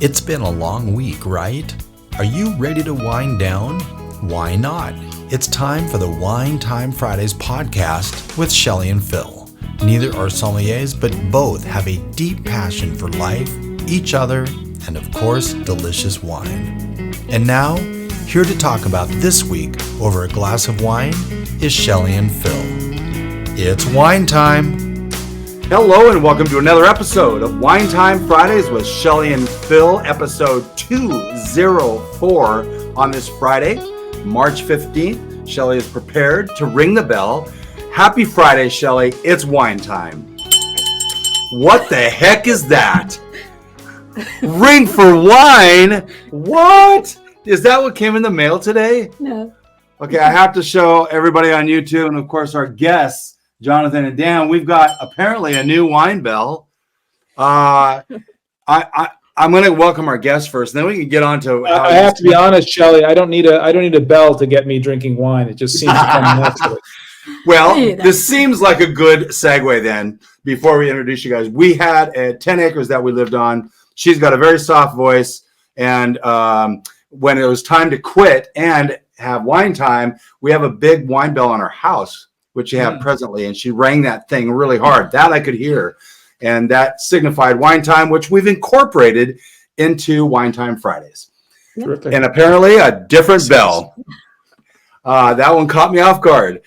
It's been a long week, right? Are you ready to wind down? Why not? It's time for the Wine Time Fridays podcast with Shelley and Phil. Neither are sommeliers, but both have a deep passion for life, each other, and of course, delicious wine. And now, here to talk about this week over a glass of wine is Shelley and Phil. It's wine time. Hello and welcome to another episode of Wine Time Fridays with Shelley and Phil, episode 204 on this Friday, March 15th. Shelley is prepared to ring the bell. Happy Friday, Shelley. It's wine time. What the heck is that? Ring for wine? What? Is that what came in the mail today? No. Okay, I have to show everybody on YouTube and, of course, our guests, Jonathan and Dan. We've got apparently a new wine bell. I'm going to welcome our guests first, and then we can get on to. I have to be honest, Shelley. I don't need a bell to get me drinking wine. It just seems to come naturally. Well, this seems like a good segue then. Before we introduce you guys, we had 10 acres that we lived on. She's got a very soft voice, and when it was time to quit and have wine time, we have a big wine bell on our house, which you have presently, and she rang that thing really hard. That I could hear, and that signified wine time, which we've incorporated into Wine Time Fridays. Terrific. And apparently a different bell. That one caught me off guard.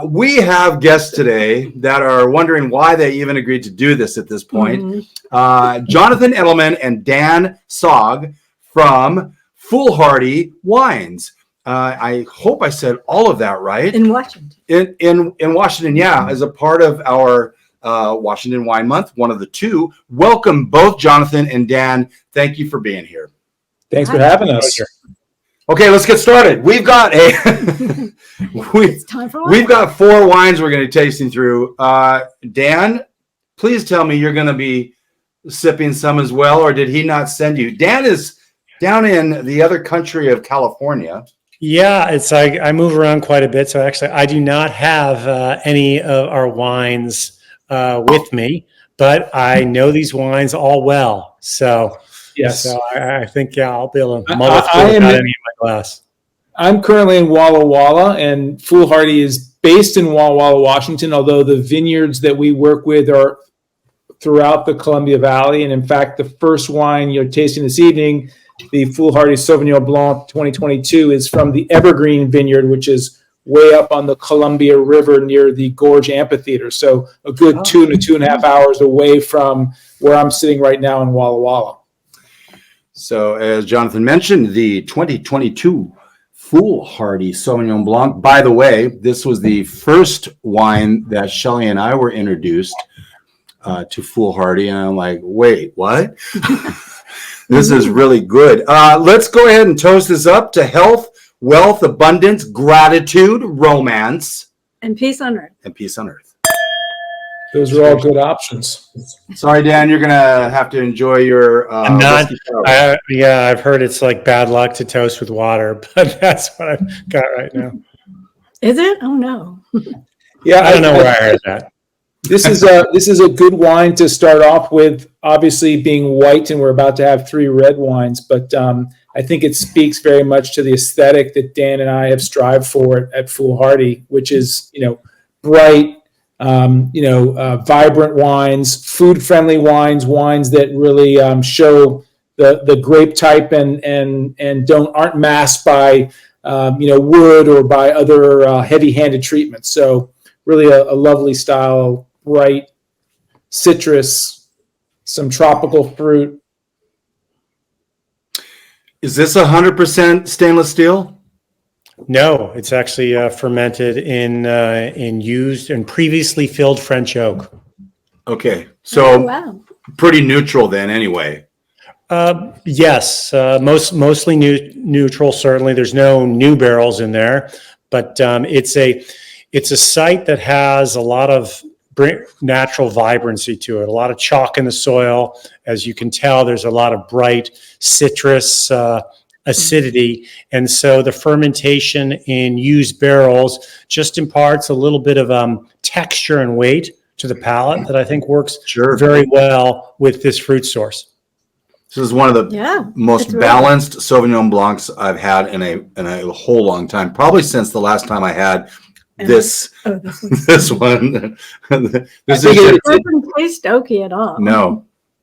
We have guests today that are wondering why they even agreed to do this at this point. Jonathan Edelman and Dan Sogg from Foolhardy Wines. I hope I said all of that right. In Washington. In Washington, yeah, as a part of our Washington Wine Month, one of the two. Welcome both Jonathan and Dan. Thank you for being here. Thanks for having us. Okay, let's get started. We've got It's time for wine. we've got 4 wines we're going to be tasting through. Dan, please tell me you're going to be sipping some as well, or did he not send you? Dan is down in the other country of California. Yeah, it's like I move around quite a bit, so actually I do not have any of our wines with me, but I know these wines all well. So Yes. so I think I'll be able to muddle through without any in my glass. I'm currently in Walla, and Foolhardy is based in Walla, Washington, although the vineyards that we work with are throughout the Columbia Valley. And in fact, the first wine you're tasting this evening, the Foolhardy Sauvignon Blanc 2022, is from the Evergreen Vineyard, which is way up on the Columbia River near the Gorge Amphitheater. So a good 2 to 2.5 hours away from where I'm sitting right now in Walla. So as Jonathan mentioned, the 2022 Foolhardy Sauvignon Blanc. By the way, this was the first wine that Shelley and I were introduced to Foolhardy, and I'm like, wait, what? This is really good. Let's go ahead and toast this up to health, wealth, abundance, gratitude, romance, And peace on earth. and peace on earth. Those are all good options. Sorry, Dan, you're going to have to enjoy your... I'm not. whiskey sour. I've heard it's like bad luck to toast with water, but that's what I've got right now. Is it? Oh, no. Yeah, I don't know where I heard that. This is a good wine to start off with, obviously being white, and we're about to have 3 red wines, but I think it speaks very much to the aesthetic that Dan and I have strived for at Foolhardy, which is, bright, vibrant wines, food-friendly wines that really show the grape type and aren't masked by wood or by other heavy-handed treatments. So really a lovely style, bright citrus, some tropical fruit. Is this 100% stainless steel? No, it's actually fermented in used and previously filled French oak. Okay, so Wow. pretty neutral then anyway. Yes, mostly neutral. Certainly, there's no new barrels in there, but it's a site that has a lot of natural vibrancy to it. A lot of chalk in the soil, as you can tell. There's a lot of bright citrus acidity, and so the fermentation in used barrels just imparts a little bit of texture and weight to the palate that I think works very well with this fruit source. This is one of the most it's really balanced Sauvignon Blancs I've had in a whole long time. Probably since the last time I had this this one. This it doesn't taste oaky at all.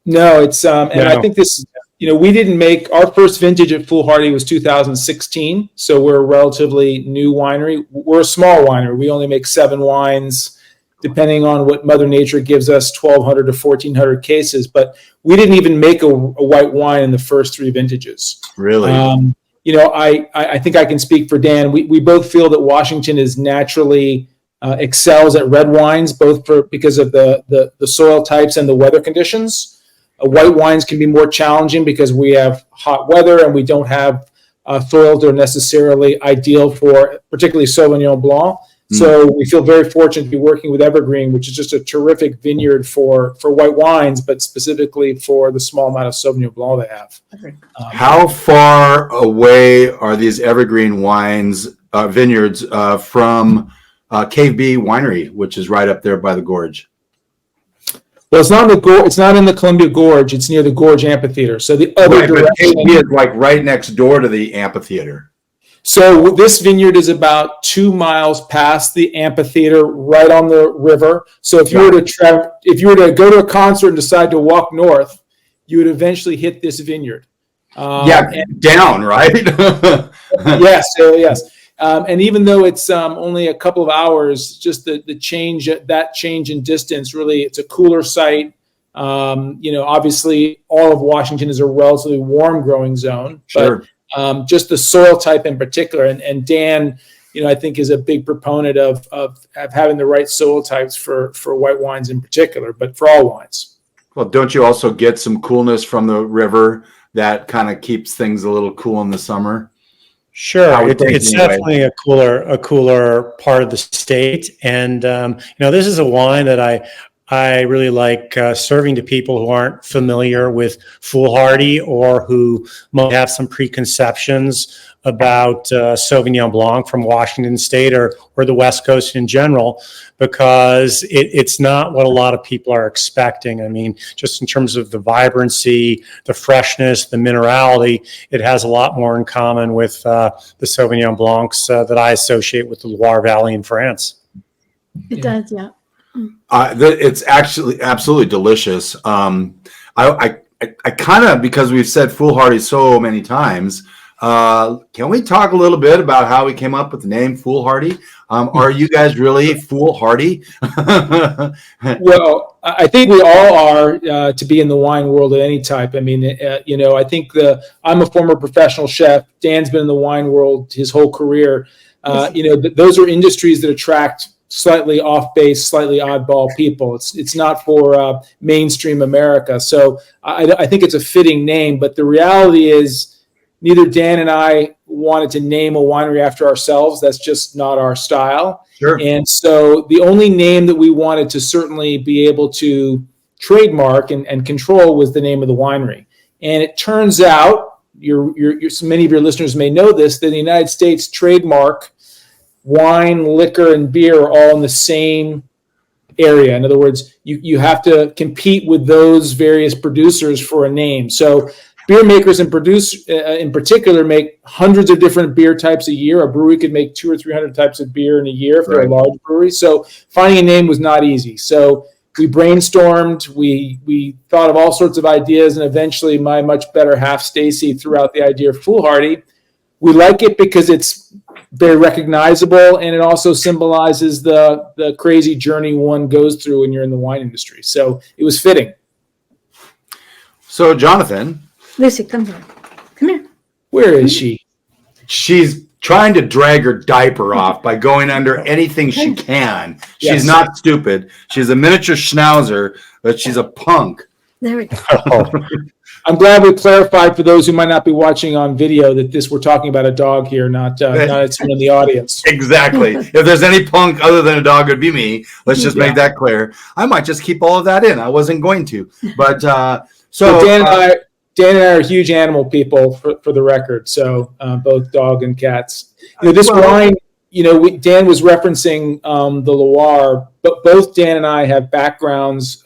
No, it's I think this. We didn't make our first vintage at Foolhardy was 2016, so we're a relatively new winery. We're a small winery. We only make 7 wines, depending on what Mother Nature gives us, 1,200 to 1,400 cases. But we didn't even make a white wine in the first 3 vintages. Really? I think I can speak for Dan. We both feel that Washington is naturally excels at red wines, both because of the soil types and the weather conditions. White wines can be more challenging because we have hot weather and we don't have soils that are necessarily ideal for particularly Sauvignon Blanc. So we feel very fortunate to be working with Evergreen, which is just a terrific vineyard for white wines, but specifically for the small amount of Sauvignon Blanc they have. How far away are these Evergreen vineyards from Cave B Winery, which is right up there by the gorge? Well, it's not it's not in the Columbia Gorge. It's near the Gorge Amphitheater. So the other direction. Cave B is like right next door to the amphitheater. So this vineyard is about 2 miles past the amphitheater, right on the river. So if you were to go to a concert and decide to walk north, you would eventually hit this vineyard. Down, right? Yes. And even though it's only a couple of hours, just the change in distance, really, it's a cooler site. Obviously, all of Washington is a relatively warm growing zone. Sure. But just the soil type in particular, and Dan, I think is a big proponent of having the right soil types for white wines in particular, but for all wines. Well, don't you also get some coolness from the river that kind of keeps things a little cool in the summer? Sure, it's definitely a cooler part of the state, and this is a wine that I really like serving to people who aren't familiar with Foolhardy or who might have some preconceptions about Sauvignon Blanc from Washington State or the West Coast in general, because it's not what a lot of people are expecting. I mean, just in terms of the vibrancy, the freshness, the minerality, it has a lot more in common with the Sauvignon Blancs that I associate with the Loire Valley in France. It does, yeah. It's actually absolutely delicious. I kind of, because we've said Foolhardy so many times, can we talk a little bit about how we came up with the name Foolhardy? Are you guys really foolhardy? Well, I think we all are to be in the wine world of any type. I mean, I think I'm a former professional chef. Dan's been in the wine world his whole career. Those are industries that attract slightly off base, slightly oddball people. It's not for mainstream America. So I think it's a fitting name, but the reality is neither Dan and I wanted to name a winery after ourselves. That's just not our style. Sure. And so the only name that we wanted to certainly be able to trademark and control was the name of the winery. And it turns out, many of your listeners may know this, that in the United States, trademark wine, liquor, and beer are all in the same area. In other words, you have to compete with those various producers for a name. So beer makers and in particular make hundreds of different beer types a year. A brewery could make 200 or 300 types of beer in a year if they're a large brewery. So finding a name was not easy. So we brainstormed, we thought of all sorts of ideas, and eventually my much better half, Stacy, threw out the idea of Foolhardy. We like it because it's very recognizable, and it also symbolizes the crazy journey one goes through when you're in the wine industry. So it was fitting. So, Jonathan. Lucy, come here. Come here. Where is she? She's trying to drag her diaper off by going under anything she can. She's Yes. not stupid. She's a miniature schnauzer, but she's a punk. There we go. I'm glad we clarified for those who might not be watching on video that we're talking about a dog here, not someone in the audience. Exactly. If there's any punk other than a dog, it'd be me. Let's just make that clear. I might just keep all of that in. I wasn't going to. But so Dan and I are huge animal people for the record. So both dog and cats. This wine, Dan was referencing the Loire, but both Dan and I have backgrounds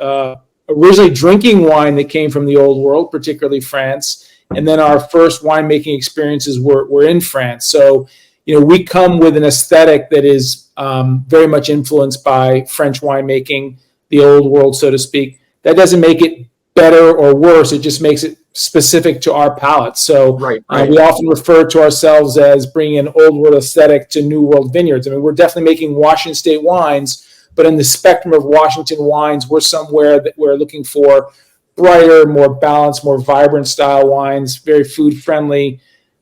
originally drinking wine that came from the old world, particularly France. And then our first winemaking experiences were in France. So, we come with an aesthetic that is very much influenced by French winemaking, the old world, so to speak. That doesn't make it better or worse. It just makes it specific to our palate. So right. We often refer to ourselves as bringing an old world aesthetic to new world vineyards. I mean, we're definitely making Washington State wines, but in the spectrum of Washington wines, we're somewhere that we're looking for brighter, more balanced, more vibrant style wines, very food friendly.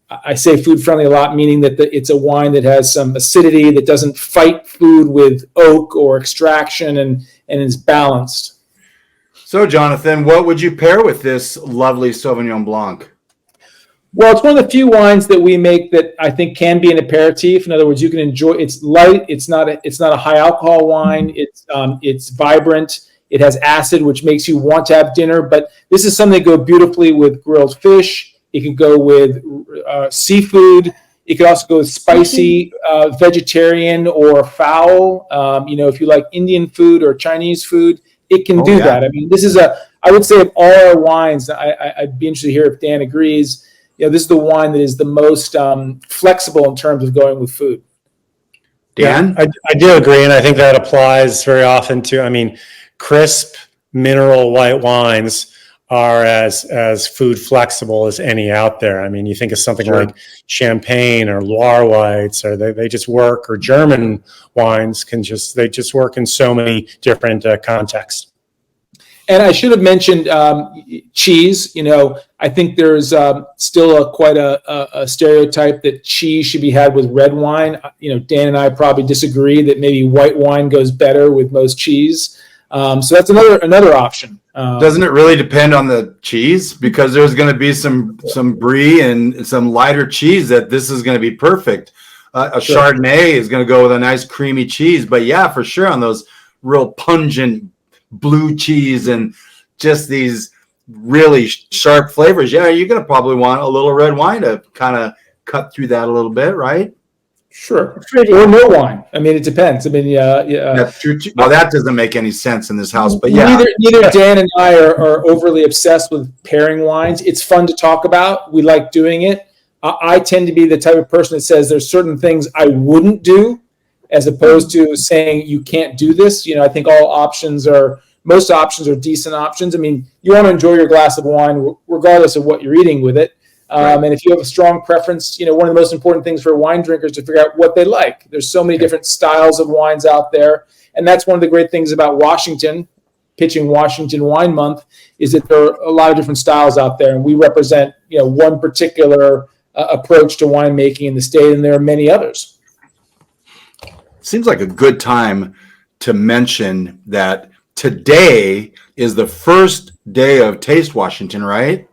I say food friendly a lot, meaning that it's a wine that has some acidity, that doesn't fight food with oak or extraction, and is balanced. So, Jonathan, what would you pair with this lovely Sauvignon Blanc? Well, it's one of the few wines that we make that I think can be an aperitif. In other words, you can enjoy. It's light. It's not a high alcohol wine. It's vibrant. It has acid, which makes you want to have dinner. But this is something that go beautifully with grilled fish. It could go with seafood. It could also go with spicy vegetarian or fowl. If you like Indian food or Chinese food, it can do that. I mean, this is I would say of all our wines, I'd be interested to hear if Dan agrees. This is the wine that is the most flexible in terms of going with food. Dan? Yeah, I do agree, and I think that applies very often to, crisp mineral white wines are as food flexible as any out there. I mean, you think of something like Champagne or Loire whites, or they just work, or German wines they just work in so many different contexts. And I should have mentioned cheese. I think there's still quite a stereotype that cheese should be had with red wine. Dan and I probably disagree that maybe white wine goes better with most cheese. So that's another option. Doesn't it really depend on the cheese? Because there's going to be some brie and some lighter cheese that this is going to be perfect. Chardonnay is going to go with a nice creamy cheese. But yeah, for sure, on those real pungent blue cheese and just these really sharp flavors, you're going to probably want a little red wine to kind of cut through that a little bit, right? Sure. Or no wine. I mean, it depends. I mean, That's true. Well, that doesn't make any sense in this house, but yeah. Neither Dan and I are overly obsessed with pairing wines. It's fun to talk about. We like doing it. I tend to be the type of person that says there's certain things I wouldn't do, as opposed to saying you can't do this. I think most options are decent options. I mean, you want to enjoy your glass of wine regardless of what you're eating with it. And if you have a strong preference, one of the most important things for wine drinkers is to figure out what they like. There's so many different styles of wines out there. And that's one of the great things about Washington, pitching Washington Wine Month, is that there are a lot of different styles out there. And we represent, one particular approach to winemaking in the state, and there are many others. Seems like a good time to mention that today is the first day of Taste Washington, right?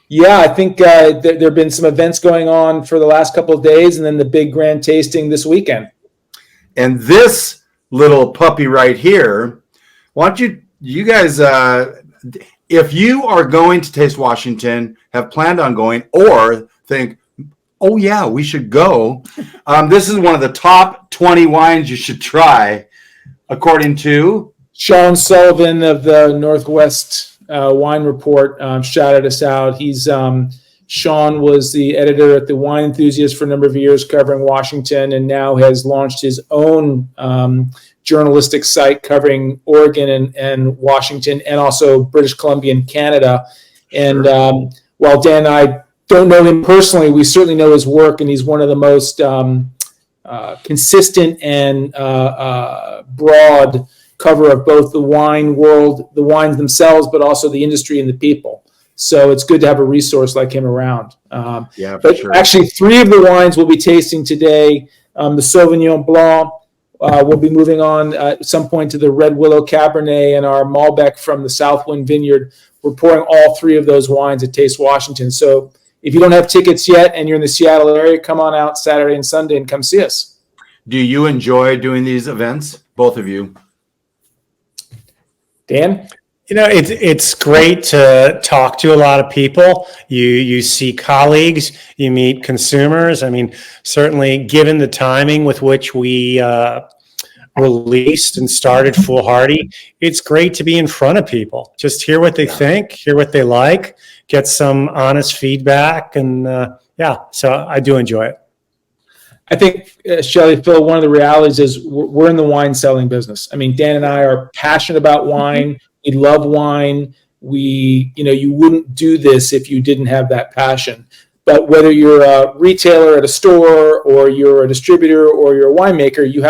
Yeah, I think there have been some events going on for the last couple of days, and then the big grand tasting this weekend. And this little puppy right here, why don't you guys, if you are going to Taste Washington, have planned on going, or think, oh yeah, we should go. This is one of the top 20 wines you should try, according to Sean Sullivan of the Northwest Wine Report shouted us out. Sean was the editor at the Wine Enthusiast for a number of years covering Washington, and now has launched his own journalistic site covering Oregon and Washington, and also British Columbia and Canada. And while Dan and I don't know him personally, we certainly know his work, and he's one of the most consistent and broad cover of both the wine world, the wines themselves, but also the industry and the people. So it's good to have a resource like him around. But sure. Actually, 3 of the wines we'll be tasting today. The Sauvignon Blanc, we'll be moving on at some point to the Red Willow Cabernet, and our Malbec from the Southwind Vineyard. We're pouring all 3 of those wines at Taste Washington. So if you don't have tickets yet and you're in the Seattle area, come on out Saturday and Sunday and come see us. Do you enjoy doing these events, both of you? Dan? It's great to talk to a lot of people. You see colleagues, you meet consumers. I mean, certainly given the timing with which we released and started Foolhardy, it's great to be in front of people. Just hear what they think, hear what they like, get some honest feedback. And so I do enjoy it. I think, Shelley, Phil, one of the realities is we're in the wine selling business. I mean, Dan and I are passionate about wine. We love wine. You wouldn't do this if you didn't have that passion. But whether you're a retailer at a store or you're a distributor or you're a winemaker, you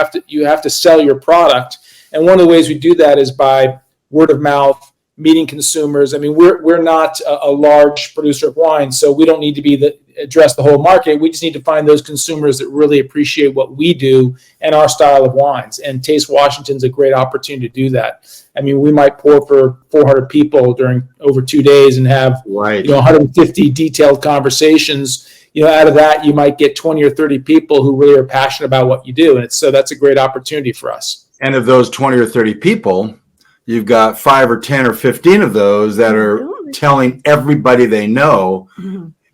have to sell your product. And one of the ways we do that is by word of mouth, meeting consumers. I mean, we're not a large producer of wine, so we don't need to address the whole market. We just need to find those consumers that really appreciate what we do and our style of wines. And Taste Washington's a great opportunity to do that. I mean, we might pour for 400 people during over 2 days and have 150 detailed conversations. Out of that, you might get 20 or 30 people who really are passionate about what you do, and so that's a great opportunity for us. And of those 20 or 30 people, you've got 5 or 10 or 15 of those that are telling everybody they know,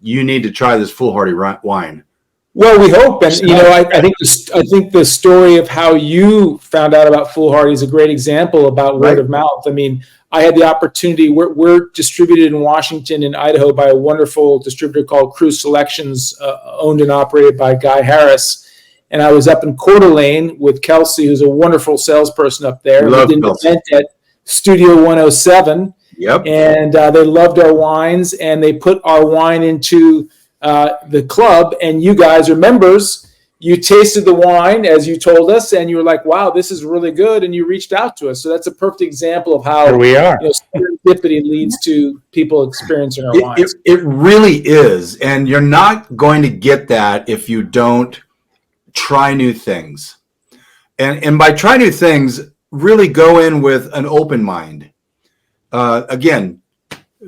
you need to try this Foolhardy wine. Well, we hope, and I think the story of how you found out about Foolhardy is a great example about word of mouth. I mean, I had the opportunity. We're distributed in Washington and Idaho by a wonderful distributor called Cruise Selections, owned and operated by Guy Harris. And I was up in Coeur d'Alene with Kelsey, who's a wonderful salesperson up there. We did an event at Studio 107. Yep. And they loved our wines, and they put our wine into the club. And you guys are members. You tasted the wine, as you told us, and you were like, wow, this is really good. And you reached out to us. So that's a perfect example of how we are. Serendipity leads to people experiencing our wines. It really is. And you're not going to get that if you don't try new things. And by try new things, really go in with an open mind. Again,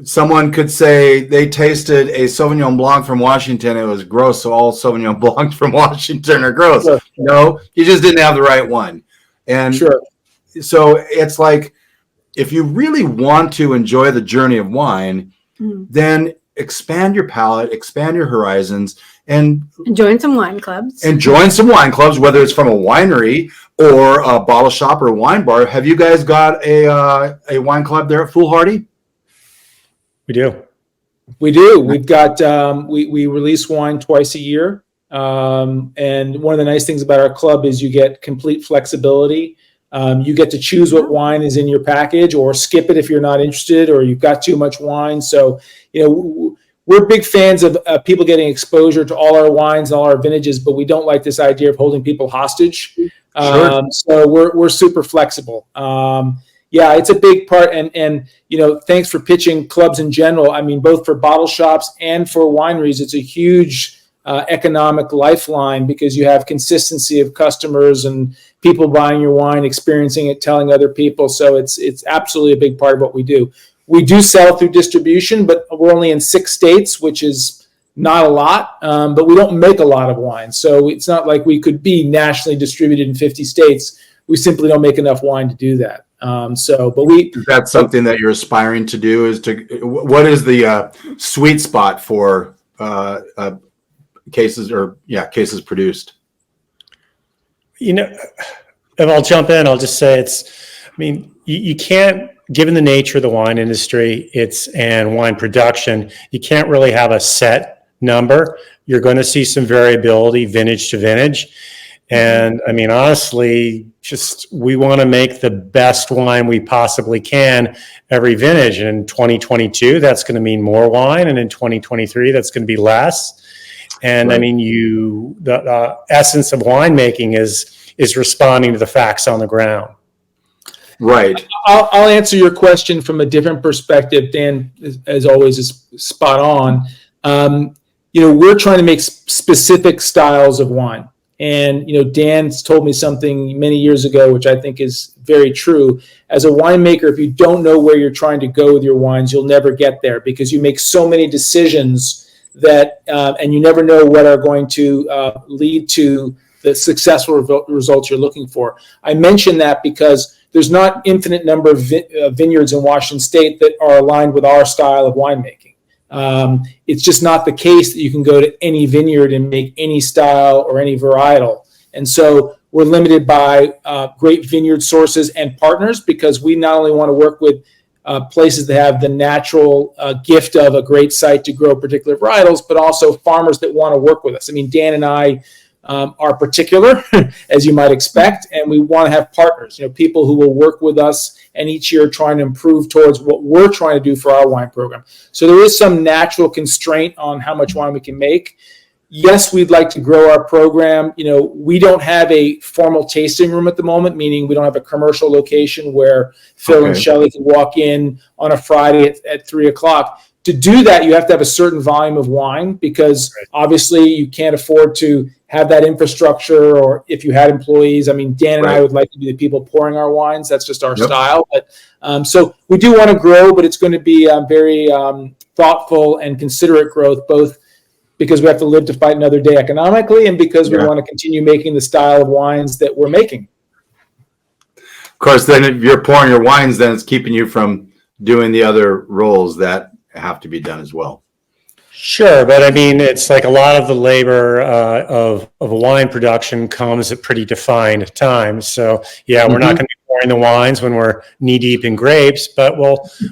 someone could say they tasted a Sauvignon Blanc from Washington. It was gross, so all Sauvignon Blancs from Washington are gross. Sure. No, you just didn't have the right one. And so it's like, if you really want to enjoy the journey of wine, then expand your palate, expand your horizons, and join some wine clubs. Whether it's from a winery or a bottle shop or a wine bar. Have you guys got a wine club there at Foolhardy? We do. We've got we release wine twice a year, and one of the nice things about our club is you get complete flexibility. You get to choose what wine is in your package, or skip it if you're not interested, or you've got too much wine. So we're big fans of people getting exposure to all our wines and all our vintages, but we don't like this idea of holding people hostage. So we're super flexible. It's a big part. And thanks for pitching clubs in general. I mean, both for bottle shops and for wineries, it's a huge economic lifeline, because you have consistency of customers and people buying your wine, experiencing it, telling other people. So it's absolutely a big part of what we do. We do sell through distribution, but we're only in 6 states, which is not a lot, but we don't make a lot of wine. So it's not like we could be nationally distributed in 50 states. We simply don't make enough wine to do that. Is that something that you're aspiring to do? What is the sweet spot for cases produced? If I'll jump in, I'll just say you can't, given the nature of the wine industry, and wine production, you can't really have a set number. You're going to see some variability vintage to vintage. And honestly, we want to make the best wine we possibly can every vintage. And in 2022, that's going to mean more wine. And in 2023, that's going to be less. And the essence of winemaking is responding to the facts on the ground. Right. I'll answer your question from a different perspective. Dan, as always, is spot on. We're trying to make specific styles of wine. And, Dan's told me something many years ago, which I think is very true. As a winemaker, if you don't know where you're trying to go with your wines, you'll never get there, because you make so many decisions that, and you never know what are going to lead to the successful results you're looking for. I mention that because there's not infinite number of vineyards in Washington State that are aligned with our style of winemaking. It's just not the case that you can go to any vineyard and make any style or any varietal. And so we're limited by great vineyard sources and partners, because we not only want to work with places that have the natural gift of a great site to grow particular varietals, but also farmers that want to work with us. I mean, Dan and I are particular, as you might expect, and we want to have partners, people who will work with us and each year trying to improve towards what we're trying to do for our wine program. So there is some natural constraint on how much wine we can make. Yes, we'd like to grow our program. We don't have a formal tasting room at the moment, meaning we don't have a commercial location where Phil and Shelley can walk in on a Friday at 3:00. To do that, you have to have a certain volume of wine, because obviously you can't afford to have that infrastructure, or if you had employees. I mean, Dan and I would like to be the people pouring our wines. That's just our style. But so we do want to grow, but it's going to be very thoughtful and considerate growth, both because we have to live to fight another day economically, and because we want to continue making the style of wines that we're making. Of course, then if you're pouring your wines, then it's keeping you from doing the other roles that have to be done as well. Sure, but I mean, it's like a lot of the labor of a wine production comes at pretty defined times. So yeah, we're not going to be pouring the wines when we're knee deep in grapes, but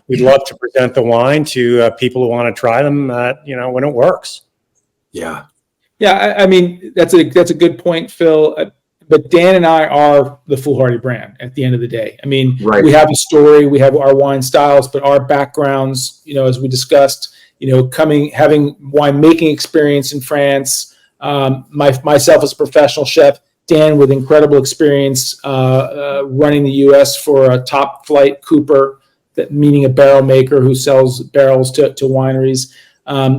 we'd love to present the wine to people who want to try them, when it works. Yeah. Yeah, I mean, that's a good point, Phil. But Dan and I are the Foolhardy brand at the end of the day. I mean, we have a story, we have our wine styles, but our backgrounds, as we discussed, having winemaking experience in France, myself as a professional chef, Dan with incredible experience running the U.S. for a top flight Cooper, meaning a barrel maker who sells barrels to wineries.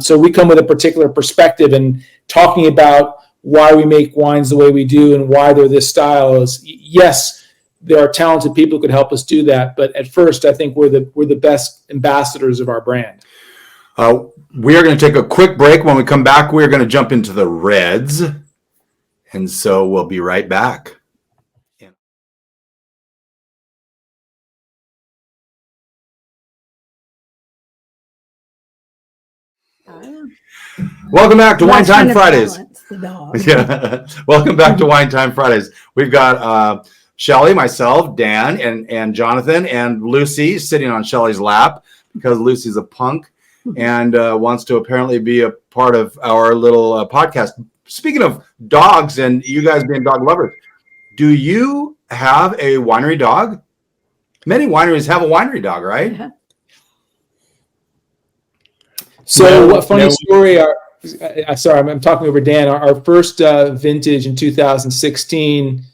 So we come with a particular perspective, and talking about why we make wines the way we do and why they're this style is, yes, there are talented people who could help us do that. But at first, I think we're the best ambassadors of our brand. We are going to take a quick break. When we come back, we're going to jump into the reds. And so we'll be right back. Welcome back to Wine Time Fridays. Yeah. Welcome back to Wine Time Fridays. We've got Shelley, myself, Dan, and Jonathan, and Lucy sitting on Shelley's lap, because Lucy's a punk and wants to apparently be a part of our little podcast. Speaking of dogs and you guys being dog lovers, do you have a winery dog? Many wineries have a winery dog, right? Yeah. So, a funny story. I'm talking over Dan. Our first vintage in 2016,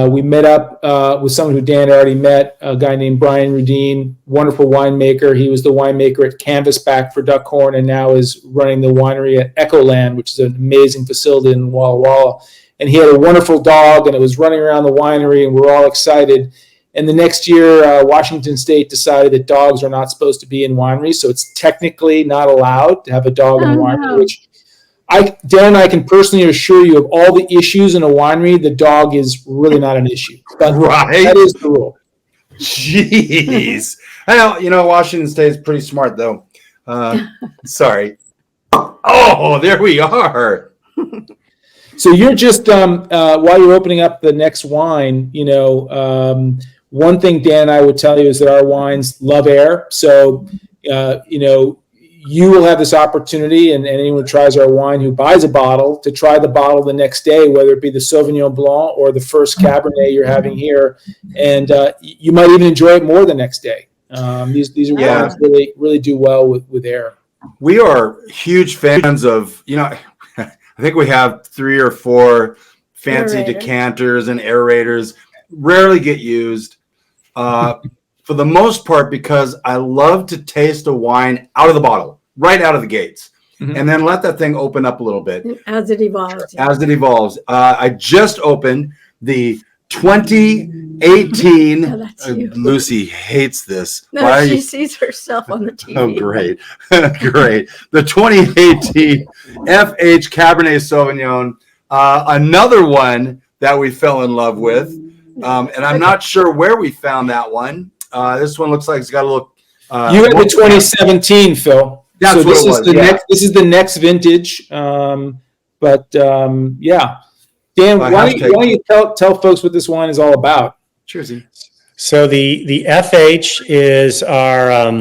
we met up with someone who Dan already met, a guy named Brian Rudine, wonderful winemaker. He was the winemaker at Canvasback for Duckhorn, and now is running the winery at Echoland, which is an amazing facility in Walla. And he had a wonderful dog, and it was running around the winery, and we were all excited. And the next year, Washington State decided that dogs are not supposed to be in wineries, so it's technically not allowed to have a dog in a winery, which Dan and I can personally assure you, of all the issues in a winery, the dog is really not an issue. But that is the rule. Jeez. Washington State is pretty smart, though. Sorry. Oh, there we are. So you're just, while you're opening up the next wine, one thing Dan and I would tell you is that our wines love air. So, you will have this opportunity, and anyone who tries our wine who buys a bottle, to try the bottle the next day, whether it be the Sauvignon Blanc or the first Cabernet you're having here. And you might even enjoy it more the next day. These are wines really, really do well with air. We are huge fans of, I think we have 3 or 4 fancy decanters and aerators. Rarely get used. For the most part, because I love to taste a wine out of the bottle, right out of the gates, and then let that thing open up a little bit. As it evolves. I just opened the 2018. Lucy hates this. No, she sees herself on the TV. Oh, great. Great. The 2018 FH Cabernet Sauvignon, another one that we fell in love with. And I'm not sure where we found that one. This one looks like it's got a little. You had the 2017, Phil. That's so what it was. This is the next vintage. Yeah. Dan, why don't you tell folks what this wine is all about? Cheersy. So the FH is our,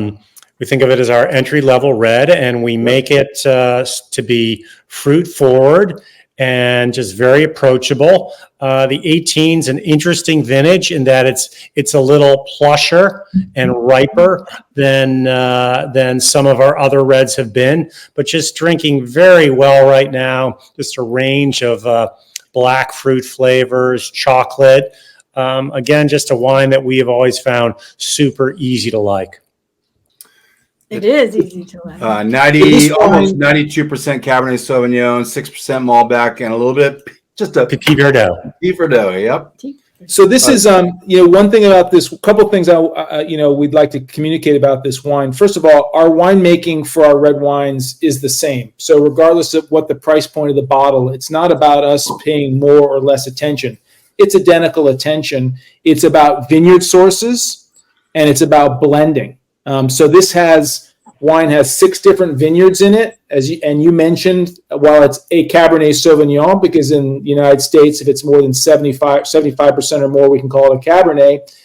we think of it as our entry level red, and we make it to be fruit forward and just very approachable. The 18 is an interesting vintage in that it's a little plusher and riper than some of our other reds have been, but just drinking very well right now. Just a range of black fruit flavors, chocolate. Again, just a wine that we have always found super easy to like. It is easy to like. Almost 92% Cabernet Sauvignon, 6% Malbec, and a little bit, just a Petit Verdot. Petit Verdot. Yep. So this is, one thing about this, couple of things we'd like to communicate about this wine. First of all, our winemaking for our red wines is the same. So regardless of what the price point of the bottle, it's not about us paying more or less attention. It's identical attention. It's about vineyard sources, and it's about blending. So this wine has 6 different vineyards in it, and you mentioned, while it's a Cabernet Sauvignon, because in the United States, if it's more than 75% or more, we can call it a Cabernet.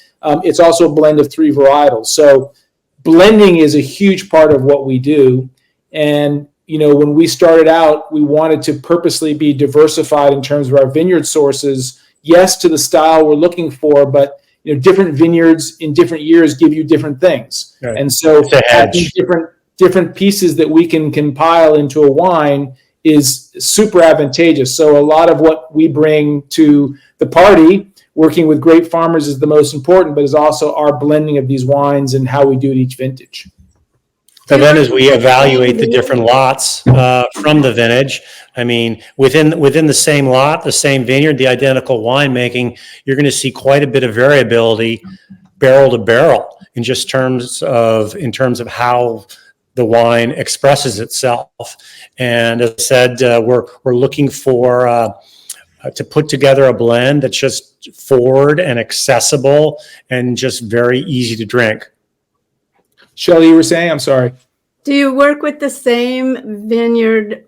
It's also a blend of 3 varietals. So blending is a huge part of what we do. And, when we started out, we wanted to purposely be diversified in terms of our vineyard sources. Yes, to the style we're looking for, but different vineyards in different years give you different things. Right. And so having different pieces that we can compile into a wine is super advantageous. So a lot of what we bring to the party, working with grape farmers, is the most important, but is also our blending of these wines and how we do it each vintage. And then as we evaluate the different lots from the vintage, I mean, within the same lot, the same vineyard, the identical winemaking, you're going to see quite a bit of variability barrel to barrel in terms of how the wine expresses itself. And as I said, we're looking for to put together a blend that's just forward and accessible and just very easy to drink. Shelley, you were saying? I'm sorry. Do you work with the same vineyard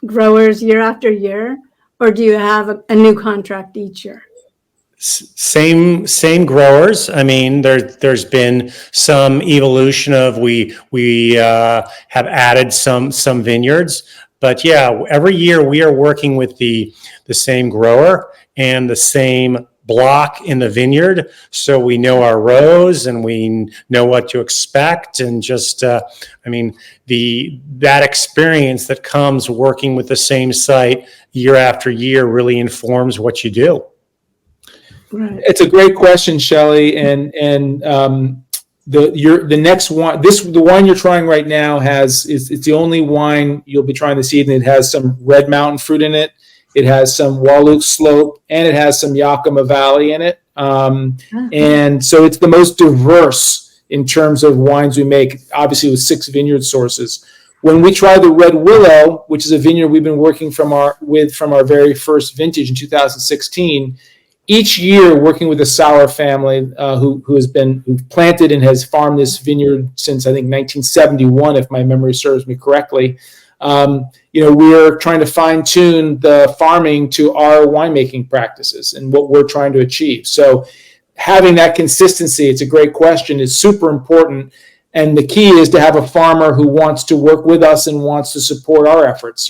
growers year after year, or do you have a new contract each year? Same growers. I mean, there's been some evolution of we have added some vineyards, but yeah, every year we are working with the same grower and the same block in the vineyard, so we know our rows and we know what to expect. And just that experience that comes working with the same site year after year really informs what you do. Right. It's a great question, Shelley, and the next one, the wine you're trying right now it's the only wine you'll be trying this evening. It has some Red Mountain fruit in it. It has some Walla slope, and it has some Yakima Valley in it. And so it's the most diverse in terms of wines we make, obviously with 6 vineyard sources. When we try the Red Willow, which is a vineyard we've been working from our very first vintage in 2016, each year working with the Sauer family, who planted and has farmed this vineyard since I think 1971, if my memory serves me correctly. We're trying to fine tune the farming to our winemaking practices and what we're trying to achieve. So having that consistency, it's a great question, is super important. And the key is to have a farmer who wants to work with us and wants to support our efforts.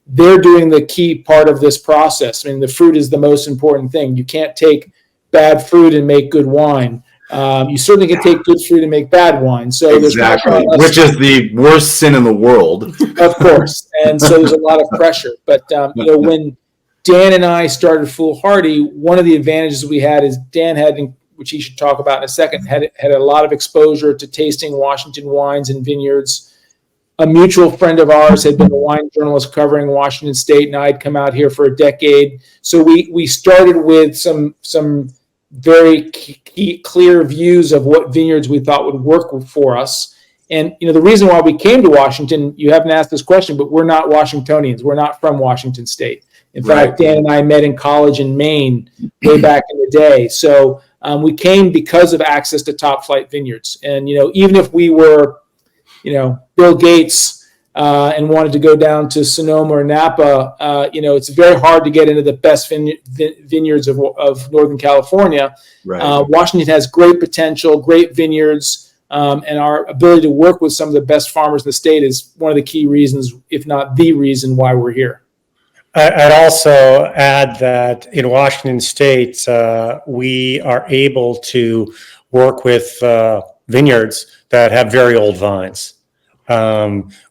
They're doing the key part of this process. I mean, the fruit is the most important thing. You can't take bad fruit and make good wine. You certainly can take good fruit and make bad wine. So exactly, which is the worst sin in the world. Of course. And so there's a lot of pressure. But, when Dan and I started Foolhardy, one of the advantages we had is Dan had, which he should talk about in a second, had a lot of exposure to tasting Washington wines and vineyards. A mutual friend of ours had been a wine journalist covering Washington State, and I had come out here for a decade. So we started with some very clear views of what vineyards we thought would work for us. And, the reason why we came to Washington, you haven't asked this question, but we're not Washingtonians. We're not from Washington State. In fact, Dan and I met in college in Maine way back in the day. So we came because of access to top flight vineyards. And, even if we were, Bill Gates, and wanted to go down to Sonoma or Napa, it's very hard to get into the best vineyards of Northern California. Right. Washington has great potential, great vineyards, and our ability to work with some of the best farmers in the state is one of the key reasons, if not the reason, why we're here. I'd also add that in Washington State, we are able to work with vineyards that have very old vines.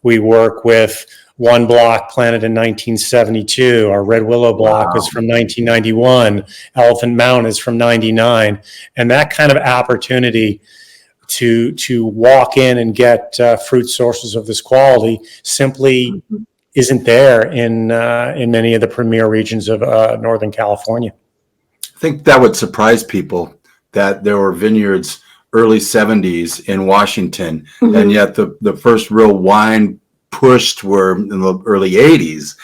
We work with one block planted in 1972. Our Red Willow block was from 1991. Elephant Mountain is from 99. And that kind of opportunity to walk in and get fruit sources of this quality simply isn't there in many of the premier regions of Northern California. I think that would surprise people that there were vineyards early 70s in Washington, and yet the first real wine pushed were in the early 80s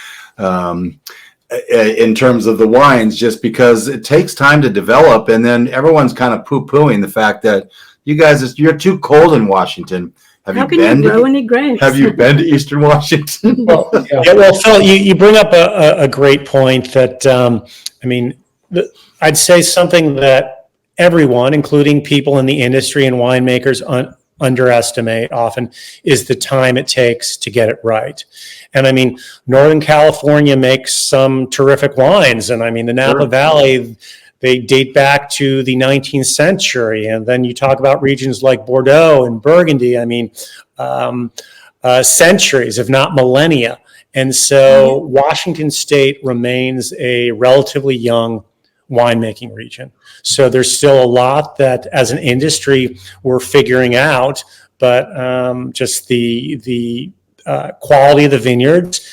in terms of the wines, just because it takes time to develop, and then everyone's kind of poo-pooing the fact that you're too cold in Washington. How can you grow any grapes? Have you been to Eastern Washington? Well, Phil, you bring up a great point that, I'd say something that everyone, including people in the industry and winemakers, underestimate often is the time it takes to get it right. And Northern California makes some terrific wines. And the Napa Valley, they date back to the 19th century. And then you talk about regions like Bordeaux and Burgundy, centuries, if not millennia. And so Washington State remains a relatively young winemaking region. So there's still a lot that as an industry we're figuring out, but just the quality of the vineyards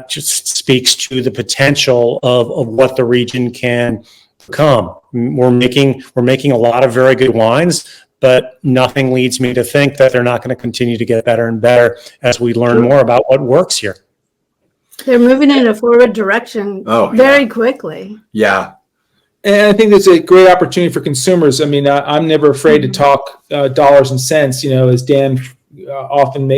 just speaks to the potential of what the region can become. We're making a lot of very good wines, but nothing leads me to think that they're not going to continue to get better and better as we learn more about what works here. They're moving in a forward direction very quickly. Yeah. And I think it's a great opportunity for consumers. I'm never afraid to talk dollars and cents, as Dan often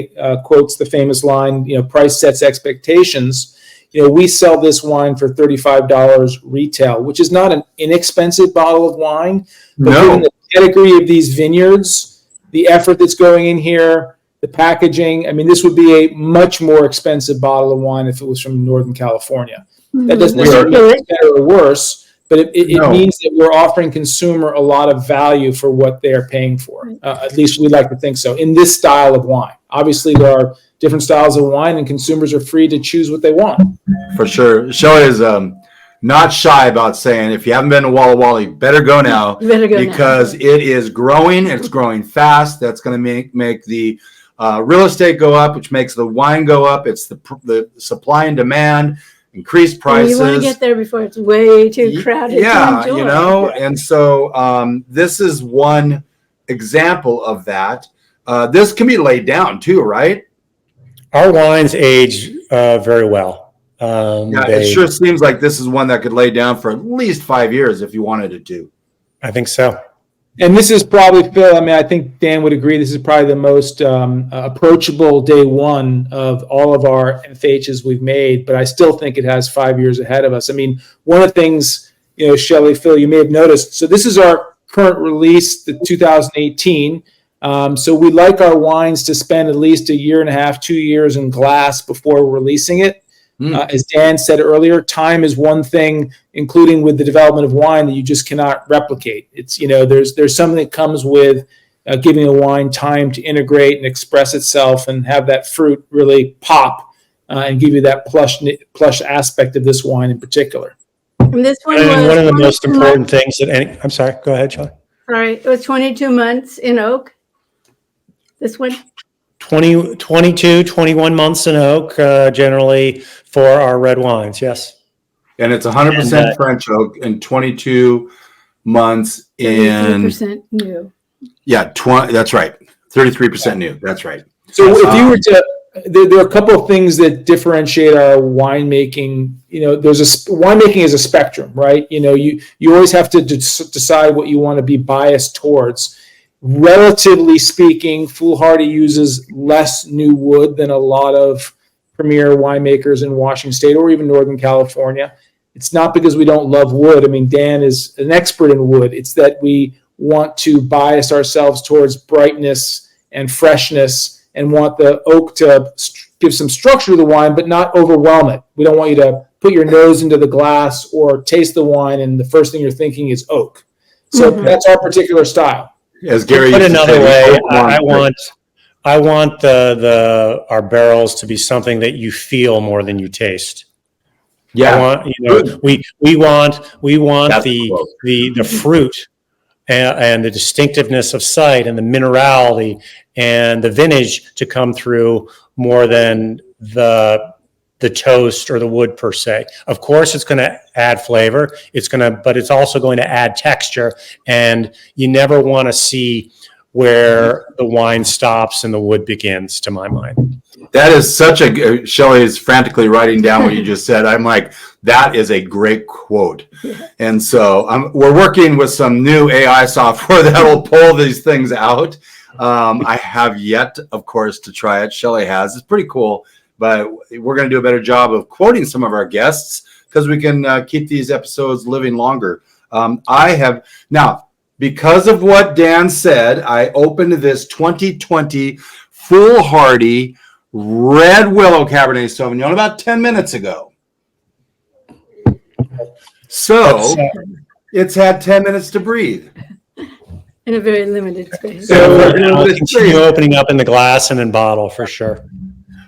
quotes the famous line, price sets expectations. We sell this wine for $35 retail, which is not an inexpensive bottle of wine, but given the pedigree of these vineyards, the effort that's going in here, the packaging, this would be a much more expensive bottle of wine if it was from Northern California. That doesn't necessarily make it better or worse, but it means that we're offering consumer a lot of value for what they're paying for. At least we like to think so, in this style of wine. Obviously, there are different styles of wine, and consumers are free to choose what they want. For sure. Shelley is not shy about saying, if you haven't been to Walla Walla, you better go now, because it is growing. It's growing fast. That's going to make the real estate go up, which makes the wine go up. It's the supply and demand, increased prices. And you want to get there before it's way too crowded. Yeah, and so this is one example of that. This can be laid down too, right? Our wines age very well. It sure seems like this is one that could lay down for at least 5 years if you wanted it to. I think so. And this is probably, Phil, I think Dan would agree, this is probably the most approachable day one of all of our FHs we've made, but I still think it has 5 years ahead of us. One of the things, Shelley, Phil, you may have noticed, so this is our current release, the 2018. So we like our wines to spend at least a year and a half, 2 years in glass before releasing it. As Dan said earlier, time is one thing, including with the development of wine, that you just cannot replicate. It's, there's something that comes with giving a wine time to integrate and express itself and have that fruit really pop and give you that plush aspect of this wine in particular. And this one was one of the most important things that I'm sorry, go ahead, Sean. Sorry, it was 22 months in oak. This one? 22, 21 months in oak, generally for our red wines, yes. And it's 100% French oak and 22 months in... 33% new. Yeah, that's right. 33% new, that's right. So if you were to... There are a couple of things that differentiate our winemaking. Winemaking is a spectrum, right? You always have to decide what you want to be biased towards. relatively speaking, Foolhardy uses less new wood than a lot of premier winemakers in Washington State or even Northern California. It's not because we don't love wood. I mean, Dan is an expert in wood. It's that we want to bias ourselves towards brightness and freshness and want the oak to give some structure to the wine, but not overwhelm it. We don't want you to put your nose into the glass or taste the wine and the first thing you're thinking is oak. So that's our particular style. As Gary put used to another say, way, I want our barrels to be something that you feel more than you taste. Yeah. I want, we want That's the fruit and the distinctiveness of sight and the minerality and the vintage to come through more than the toast or the wood per se. Of course, it's going to add flavor. But it's also going to add texture. And you never want to see where the wine stops and the wood begins, to my mind. That is such a, Shelley is frantically writing down what you just said. I'm like, that is a great quote. And so we're working with some new AI software that will pull these things out. I have yet, of course, to try it. Shelley has. It's pretty cool, but we're going to do a better job of quoting some of our guests because we can keep these episodes living longer. Now, because of what Dan said, I opened this 2020 Foolhardy Red Willow Cabernet Sauvignon about 10 minutes ago. So it's had 10 minutes to breathe. In a very limited space. So I'll continue opening up in the glass and in bottle for sure.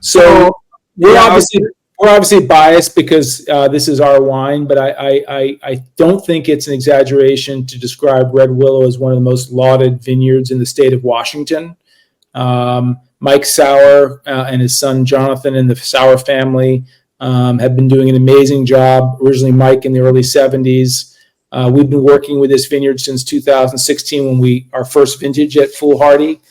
So we're obviously biased because this is our wine, but I don't think it's an exaggeration to describe Red Willow as one of the most lauded vineyards in the state of Washington. Mike Sauer and his son Jonathan and the Sauer family have been doing an amazing job. Originally Mike in the early 70s. We've been working with this vineyard since 2016 when our first vintage at Foolhardy.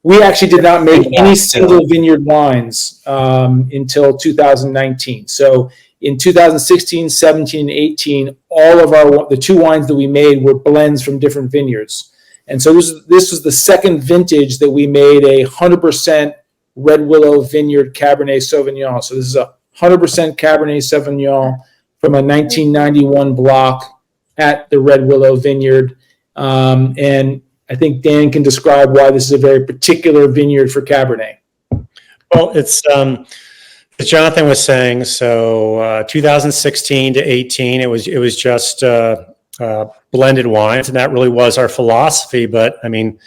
We actually did not make any single vineyard wines until 2019. So in 2016, 17, and 18, all of the two wines that we made were blends from different vineyards. And so this was the second vintage that we made a 100% Red Willow Vineyard Cabernet Sauvignon. So this is a 100% Cabernet Sauvignon from a 1991 block at the Red Willow Vineyard. And I think Dan can describe why this is a very particular vineyard for Cabernet. Well, it's as Jonathan was saying. So 2016 to 18, it was just blended wines, and that really was our philosophy. But I mean,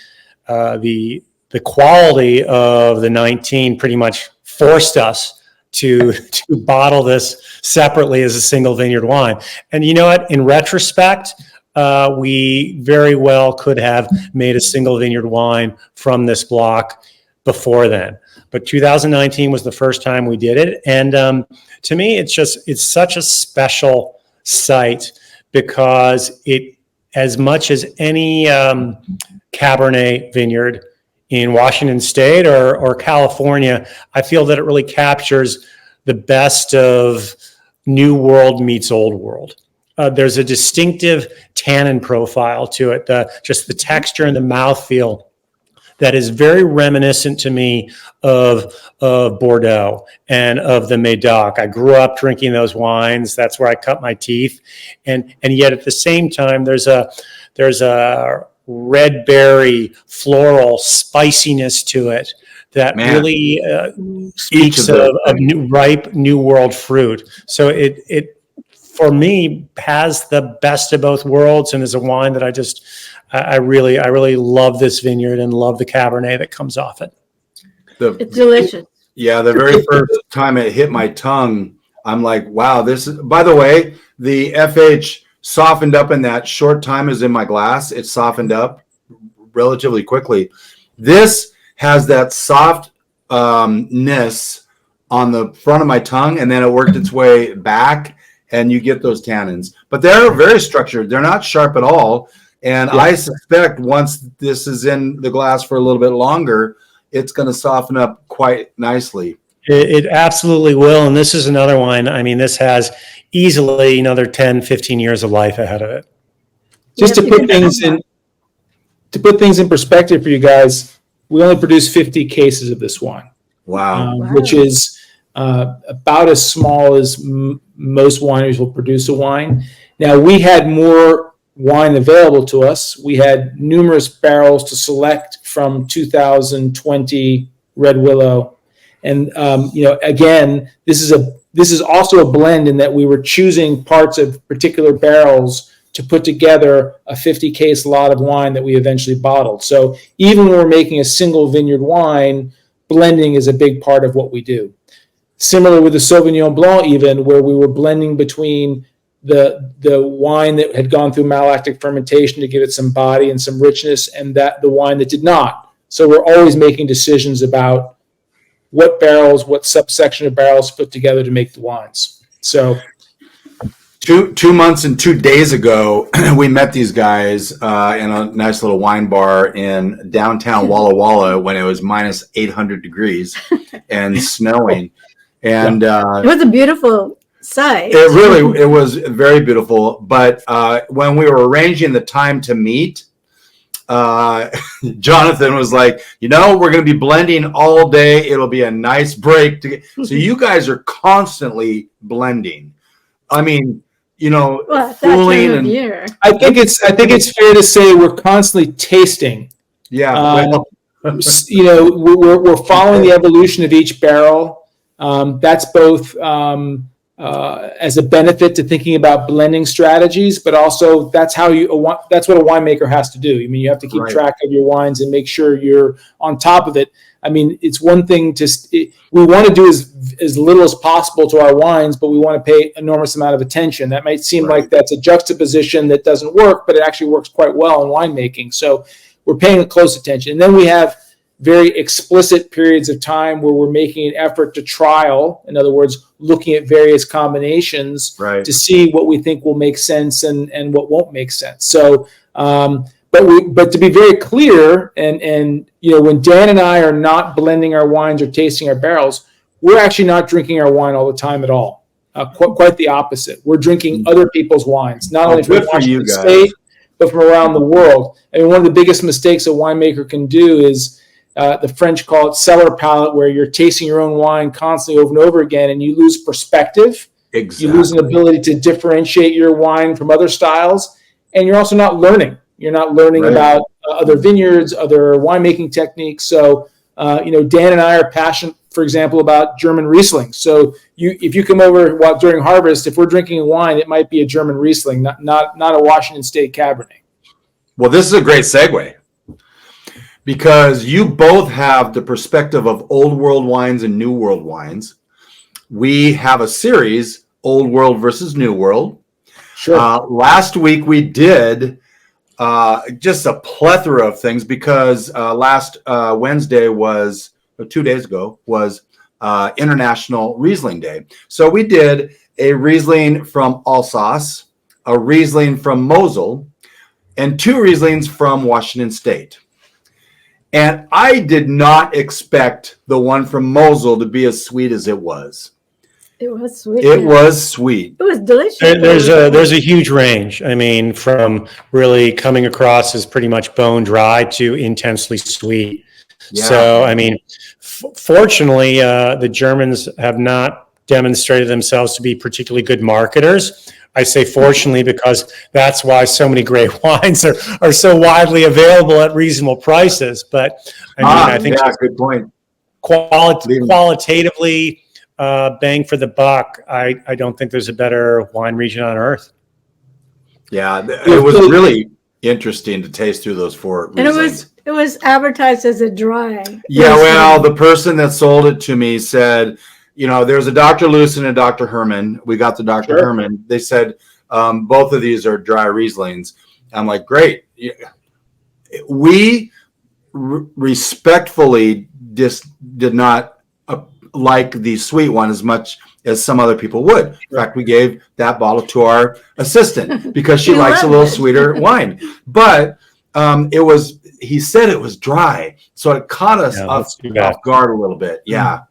the quality of the 19 pretty much forced us to bottle this separately as a single vineyard wine. And you know what? In retrospect, we very well could have made a single vineyard wine from this block before then. But 2019 was the first time we did it. And to me, it's such a special site because it, as much as any Cabernet vineyard in Washington State or California, I feel that it really captures the best of New World meets Old World. There's a distinctive tannin profile to it, just the texture and the mouthfeel that is very reminiscent to me of Bordeaux and of the Médoc. I grew up drinking those wines. That's where I cut my teeth. And yet at the same time, there's a red berry floral spiciness to it that really speaks of ripe New World fruit. So it for me has the best of both worlds, and is a wine that I really love this vineyard and love the Cabernet that comes off it. It's delicious. Yeah, the very first time it hit my tongue, I'm like, wow, this is, by the way, the FH softened up in that short time is in my glass. It softened up relatively quickly. This has that softness on the front of my tongue, and then it worked its way back, and you get those tannins. But they're very structured. They're not sharp at all. And I suspect once this is in the glass for a little bit longer, it's going to soften up quite nicely. It absolutely will. And this is another wine. I mean, this has easily another 10, 15 years of life ahead of it. Just to put things to put things in perspective for you guys, we only produce 50 cases of this wine, Wow. which is about as small as most wineries will produce a wine. Now, we had more wine available to us. We had numerous barrels to select from 2020 Red Willow. And, again, this is also a blend in that we were choosing parts of particular barrels to put together a 50 case lot of wine that we eventually bottled. So even when we're making a single vineyard wine, blending is a big part of what we do. Similar with the Sauvignon Blanc, even, where we were blending between the wine that had gone through malolactic fermentation to give it some body and some richness, and the wine that did not. So we're always making decisions about what barrels, what subsection of barrels put together to make the wines. So 2 months and 2 days ago, we met these guys in a nice little wine bar in downtown Walla Walla when it was minus 800 degrees and snowing. And It was a beautiful sight. it was very beautiful. But when we were arranging the time to meet, Jonathan was like, we're going to be blending all day. It'll be a nice break. So you guys are constantly blending. I mean, fooling and year. I think it's fair to say we're constantly tasting. Yeah. We're following the evolution of each barrel. That's both as a benefit to thinking about blending strategies, but also that's what a winemaker has to do. I mean, you have to keep track of your wines and make sure you're on top of it. I mean, it's one thing we want to do as little as possible to our wines, but we want to pay enormous amount of attention. That might seem like that's a juxtaposition that doesn't work, but it actually works quite well in winemaking. So we're paying close attention. And then we have very explicit periods of time where we're making an effort to trial. In other words, looking at various combinations to see what we think will make sense and what won't make sense. So, but to be very clear, and when Dan and I are not blending our wines or tasting our barrels, we're actually not drinking our wine all the time at all. Quite the opposite. We're drinking other people's wines, not only from Washington State, but from around the world. I mean, one of the biggest mistakes a winemaker can do is the French call it cellar palate, where you're tasting your own wine constantly over and over again, and you lose perspective. Exactly. You lose an ability to differentiate your wine from other styles, and you're also not learning. You're not learning about other vineyards, other winemaking techniques. So, Dan and I are passionate, for example, about German Riesling. So if you come over during harvest, if we're drinking a wine, it might be a German Riesling, not a Washington State Cabernet. Well, this is a great segue, because you both have the perspective of old world wines and new world wines. We have a series, Old World versus New World. Sure. Last week we did just a plethora of things, because last Wednesday 2 days ago was International Riesling Day. So we did a Riesling from Alsace, a Riesling from Mosel, and 2 Rieslings from Washington State. And I did not expect the one from Mosel to be as sweet as it was. It was sweet. It was sweet. It was delicious. There's a huge range. I mean, from really coming across as pretty much bone dry to intensely sweet. Yeah. So, I mean, fortunately, the Germans have not demonstrated themselves to be particularly good marketers. I say fortunately because that's why so many great wines are so widely available at reasonable prices. But I think good point. Qualitatively, bang for the buck, I don't think there's a better wine region on earth. Yeah, it was really interesting to taste through those 4 Rieslings. And it was advertised as a dry. Yeah, well, the person that sold it to me said, there's a Dr. Lewis and a Dr. Herman. We got the Dr. Herman. They said both of these are dry Rieslings. I'm like, great. We respectfully just did not like the sweet one as much as some other people would. In fact, we gave that bottle to our assistant because she likes a little sweeter wine. But he said it was dry, so it caught us off guard a little bit. Yeah.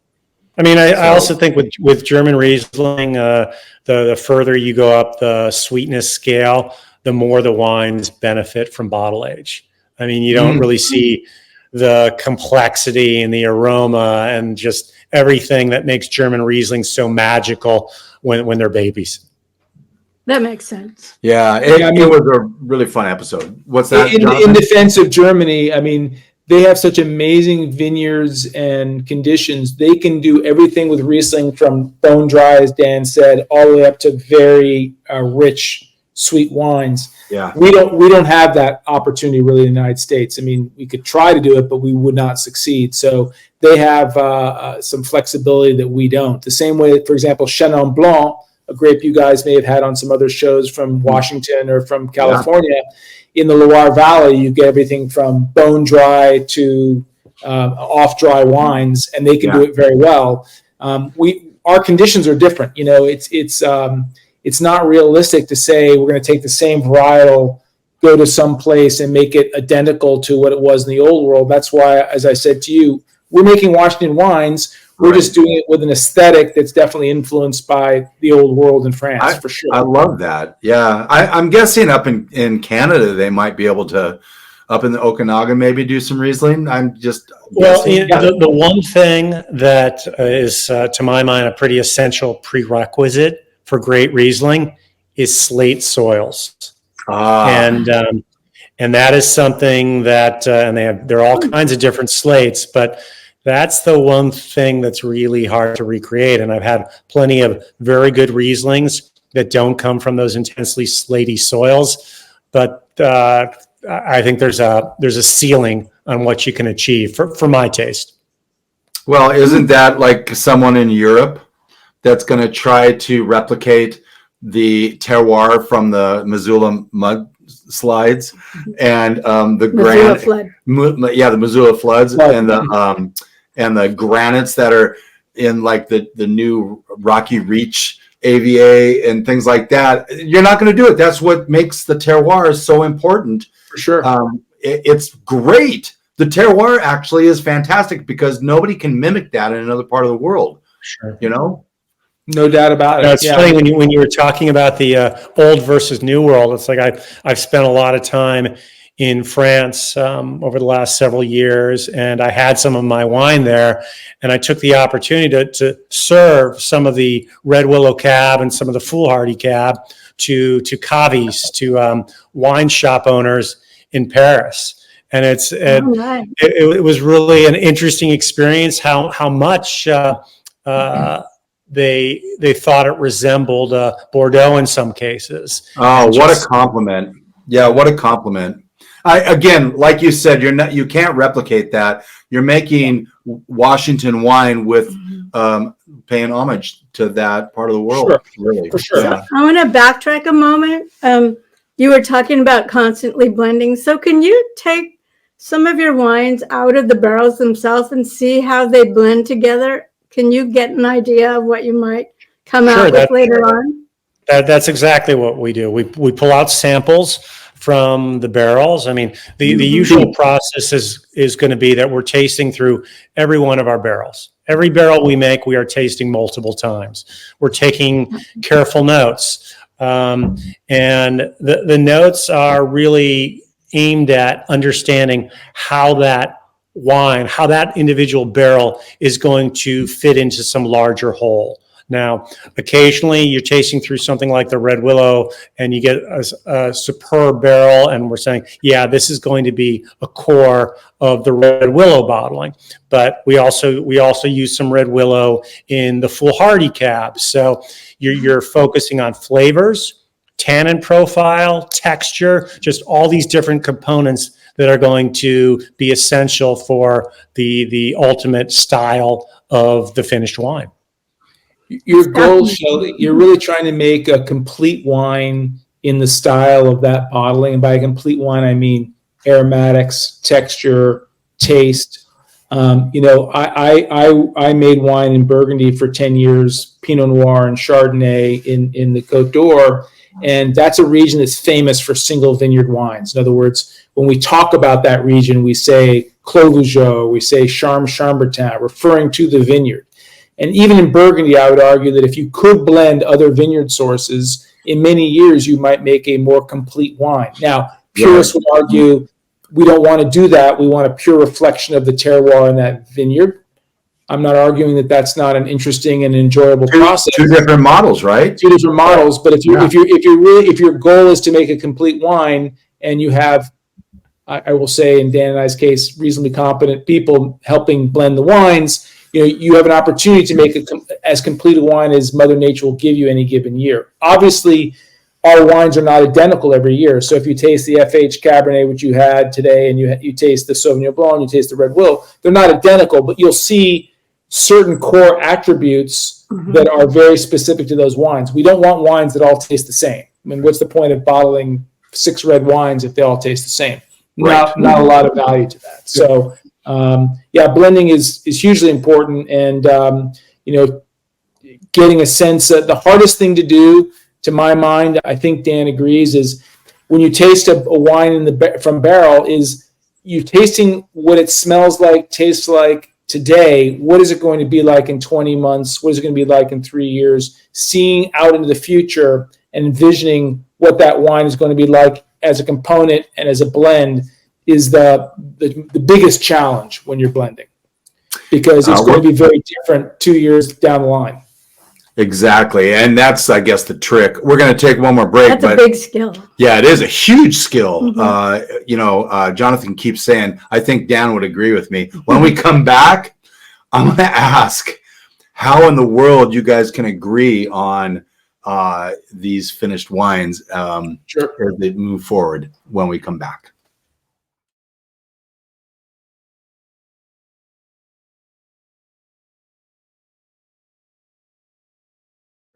I mean, I also think with German Riesling, the further you go up the sweetness scale, the more the wines benefit from bottle age. I mean, you don't really see the complexity and the aroma and just everything that makes German Riesling so magical when they're babies. That makes sense. Yeah, it was a really fun episode. What's that? In defense of Germany, I mean, they have such amazing vineyards and conditions. They can do everything with Riesling from bone dry, as Dan said, all the way up to very rich, sweet wines. Yeah, we don't have that opportunity really in the United States. I mean, we could try to do it, but we would not succeed. So they have some flexibility that we don't. The same way, for example, Chenin Blanc, a grape you guys may have had on some other shows from Washington or from California. Yeah. In the Loire Valley, you get everything from bone dry to off dry wines, and they can do it very well. Our conditions are different. You know, it's not realistic to say we're going to take the same varietal, go to some place and make it identical to what it was in the old world. That's why, as I said to you, we're making Washington wines. We're just doing it with an aesthetic that's definitely influenced by the old world in France, for sure. I love that. Yeah. I'm guessing up in Canada, they might be able to, up in the Okanagan, maybe do some Riesling. I'm just guessing. The one thing that is, to my mind, a pretty essential prerequisite for great Riesling is slate soils. And that is something that, and there are all kinds of different slates, but that's the one thing that's really hard to recreate. And I've had plenty of very good Rieslings that don't come from those intensely slaty soils. But I think there's a ceiling on what you can achieve for my taste. Well, isn't that like someone in Europe that's going to try to replicate the terroir from the Missoula mudslides and the granite? The Missoula floods and the granites that are in like the new Rocky Reach AVA and things like that. You're not going to do it. That's what makes the terroir so important. For sure. It's great. The terroir actually is fantastic because nobody can mimic that in another part of the world. Sure. You know? No doubt about it. It's funny when you were talking about the old versus new world. It's like I've spent a lot of time in France over the last several years, and I had some of my wine there, and I took the opportunity to serve some of the Red Willow Cab and some of the Foolhardy Cab to cavies, to wine shop owners in Paris. And it was really an interesting experience how much they thought it resembled Bordeaux in some cases. Oh, what a compliment. Yeah, what a compliment. Again, like you said, you can't replicate that. You're making Washington wine with paying homage to that part of the world. Sure. Really, for sure. Yeah. I want to backtrack a moment. You were talking about constantly blending. So can you take some of your wines out of the barrels themselves and see how they blend together? Can you get an idea of what you might come out with later on? That's exactly what we do. We pull out samples from the barrels. I mean, the usual process is going to be that we're tasting through every one of our barrels. Every barrel we make, we are tasting multiple times. We're taking careful notes. And the notes are really aimed at understanding how that wine, how that individual barrel is going to fit into some larger whole. Now, occasionally you're tasting through something like the Red Willow and you get a superb barrel and we're saying, yeah, this is going to be a core of the Red Willow bottling. But we also use some Red Willow in the Foolhardy Cab. So you're focusing on flavors, tannin profile, texture, just all these different components that are going to be essential for the ultimate style of the finished wine. Your goal, Shelley, you're really trying to make a complete wine in the style of that bottling. And by a complete wine, I mean aromatics, texture, taste. I made wine in Burgundy for 10 years, Pinot Noir and Chardonnay in the Côte d'Or. And that's a region that's famous for single vineyard wines. In other words, when we talk about that region, we say Clos Vougeot, we say Chambertin, referring to the vineyard. And even in Burgundy, I would argue that if you could blend other vineyard sources, in many years, you might make a more complete wine. Now, purists would argue we don't want to do that. We want a pure reflection of the terroir in that vineyard. I'm not arguing that that's not an interesting and enjoyable process. Two different models, right? Two different models, but if your goal is to make a complete wine, and you have, I will say, in Dan and I's case, reasonably competent people helping blend the wines, you have an opportunity to make as complete a wine as Mother Nature will give you any given year. Obviously, our wines are not identical every year. So if you taste the FH Cabernet, which you had today, and you taste the Sauvignon Blanc, and you taste the Red Willow, they're not identical, but you'll see certain core attributes that are very specific to those wines. We don't want wines that all taste the same. I mean, what's the point of bottling 6 red wines if they all taste the same? Right. Not a lot of value to that. So, blending is hugely important, and getting a sense of the hardest thing to do, to my mind, I think Dan agrees, is when you taste a wine from barrel, is you tasting what it smells like, tastes like today. What is it going to be like in 20 months? What is it going to be like in 3 years? Seeing out into the future and envisioning what that wine is going to be like as a component and as a blend is the biggest challenge when you're blending, because it's going to be very different 2 years down the line. Exactly. And that's, I guess, the trick. We're going to take one more break. That's a big skill. Yeah, it is a huge skill. Jonathan keeps saying, I think Dan would agree with me. When we come back, I'm going to ask how in the world you guys can agree on these finished wines as they move forward when we come back.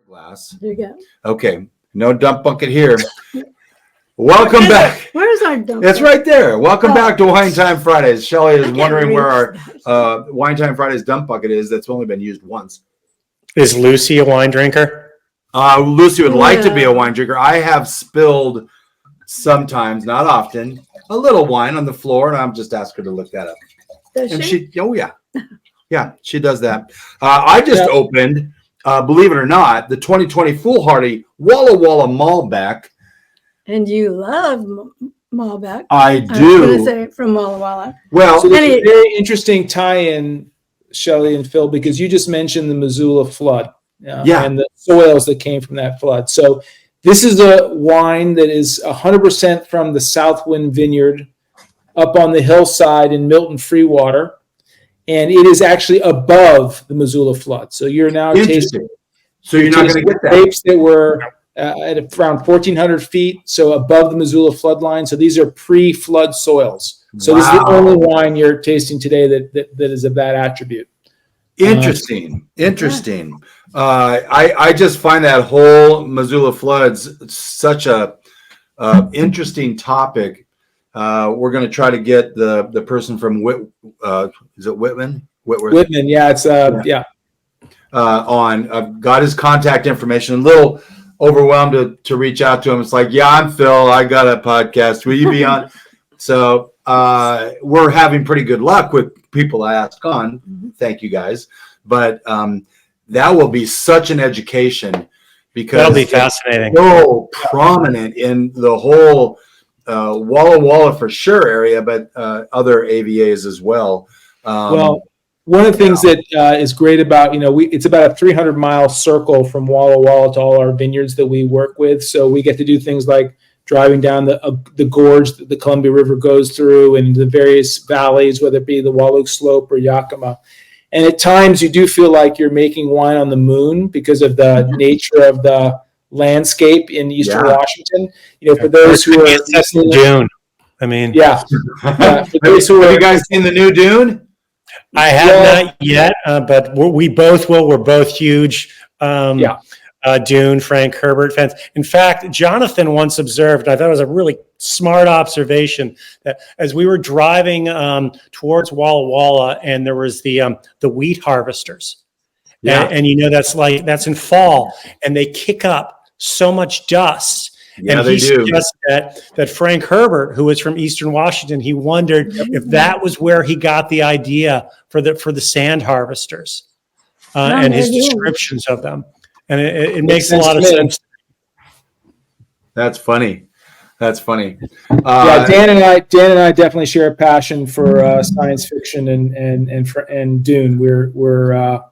Glass. There you go. Okay, no dump bucket here. Welcome back. Where's our dump? It's right there. Welcome back to Wine Time Fridays. Shelley is wondering where our Wine Time Fridays dump bucket is. That's only been used once. Is Lucy a wine drinker? Lucy would like to be a wine drinker. I have spilled sometimes, not often, a little wine on the floor, and I'm just asked her to look that up. Does she? Oh yeah, yeah, she does that. I just opened. Believe it or not, the 2020 Foolhardy Walla Malbec. And you love Malbec. I do. I was going to say from Walla. Well, so there's a very interesting tie-in, Shelley and Phil, because you just mentioned the Missoula flood and the soils that came from that flood. So this is a wine that is 100% from the Southwind Vineyard up on the hillside in Milton Freewater. And it is actually above the Missoula flood. So you're now tasting. So you're not going to get that. Grapes that were at around 1,400 feet, so above the Missoula flood line. So these are pre-flood soils. So this is the only wine you're tasting today that is of that attribute. Interesting. I just find that whole Missoula floods such a interesting topic. We're going to try to get the person from is it Whitman? Whitman, yeah, it's on. I've got his contact information. A little overwhelmed to reach out to him. It's like, yeah, I'm Phil. I got a podcast. Will you be on? So we're having pretty good luck with people I ask on. Thank you guys. But that will be such an education because that'll be fascinating. So prominent in the whole Walla for sure area, but other AVAs as well. One of the things that is great about, it's about a 300-mile circle from Walla to all our vineyards that we work with. So we get to do things like driving down the gorge that the Columbia River goes through and the various valleys, whether it be the Wallow Slope or Yakima. And at times you do feel like you're making wine on the moon because of the nature of the landscape in Eastern Washington. For those who are listening, Dune. I mean, for those who have you guys seen the new Dune? I have not yet, but we both will. We're both huge Dune, Frank Herbert fans. In fact, Jonathan once observed, and I thought it was a really smart observation, that as we were driving towards Walla, and there was the wheat harvesters, and that's in fall, and they kick up so much dust. Yeah, and he suggested that Frank Herbert, who is from Eastern Washington, he wondered if that was where he got the idea for the sand harvesters and his descriptions of them. And it makes a lot of sense. That's funny. That's funny. Yeah, Dan and I definitely share a passion for science fiction and Dune. We're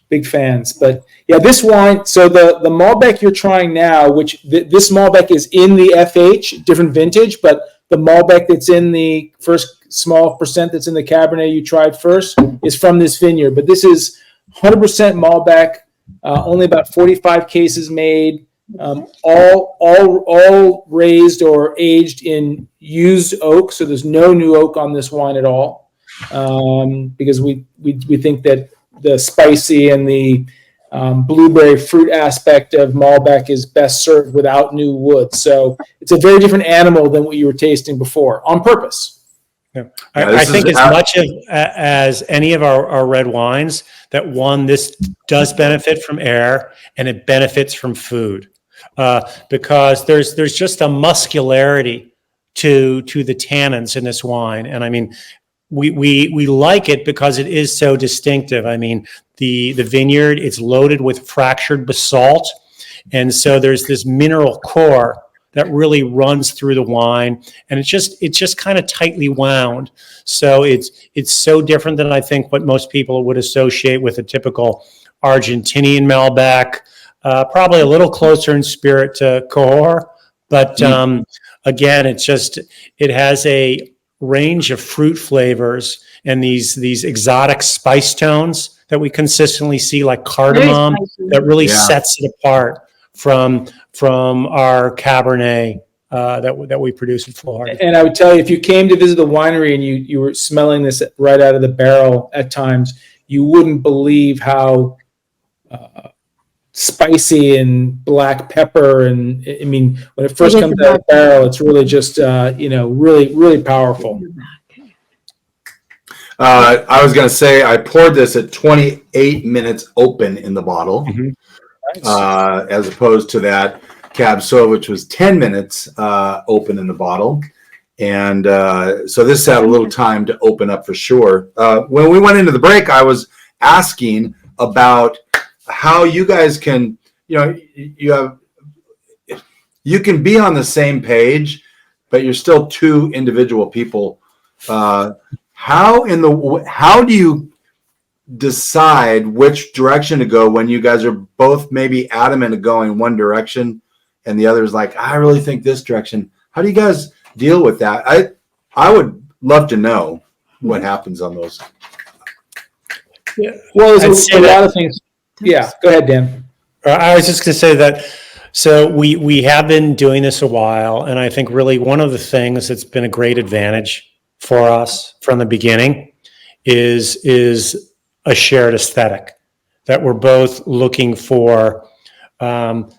big fans. But yeah, this wine. So the Malbec you're trying now, which this Malbec is in the FH, different vintage, but the Malbec that's in the first small percent that's in the Cabernet you tried first is from this vineyard. But this is 100% Malbec. Only about 45 cases made. All raised or aged in used oak, so there's no new oak on this wine at all, because we think that the spicy and the blueberry fruit aspect of Malbec is best served without new wood. So it's a very different animal than what you were tasting before, on purpose. Yeah. I think as much as any of our red wines, that this does benefit from air and it benefits from food. Because there's just a muscularity to the tannins in this wine, and I mean, we like it because it is so distinctive. I mean, the vineyard, it's loaded with fractured basalt, and so there's this mineral core that really runs through the wine, and it's just kind of tightly wound. So it's so different than I think what most people would associate with a typical Argentinian Malbec. Probably a little closer in spirit to Cahors, but again, it has a range of fruit flavors and these exotic spice tones that we consistently see, like cardamom, that really sets it apart from our Cabernet that we produce at Foolhardy. And I would tell you, if you came to visit the winery and you were smelling this right out of the barrel at times, you wouldn't believe how spicy and black pepper, and I mean, when it first comes out of the barrel, it's really just really powerful. I was going to say I poured this at 28 minutes open in the bottle, as opposed to that Cab Sauv, which was 10 minutes open in the bottle, and so this had a little time to open up for sure. When we went into the break, I was asking about how you guys can, you can be on the same page, but you're still two individual people. How do you decide which direction to go when you guys are both maybe adamant of going one direction and the other is like, I really think this direction? How do you guys deal with that? I would love to know what happens on those. Yeah. Well, there's a lot of things. Yeah, go ahead, Dan. I was just going to say that, so we have been doing this a while, and I think really one of the things that's been a great advantage for us from the beginning is a shared aesthetic, that we're both looking for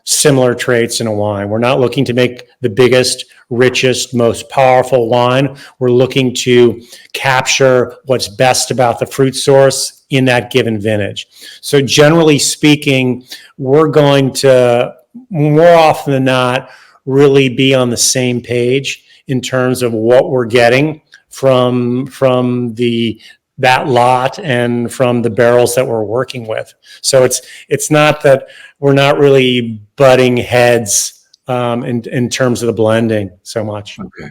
similar traits in a wine. We're not looking to make the biggest, richest, most powerful wine. We're looking to capture what's best about the fruit source in that given vintage. So generally speaking, we're going to, more often than not, really be on the same page in terms of what we're getting from that lot and from the barrels that we're working with. So it's not that we're not really butting heads in terms of the blending so much. Okay.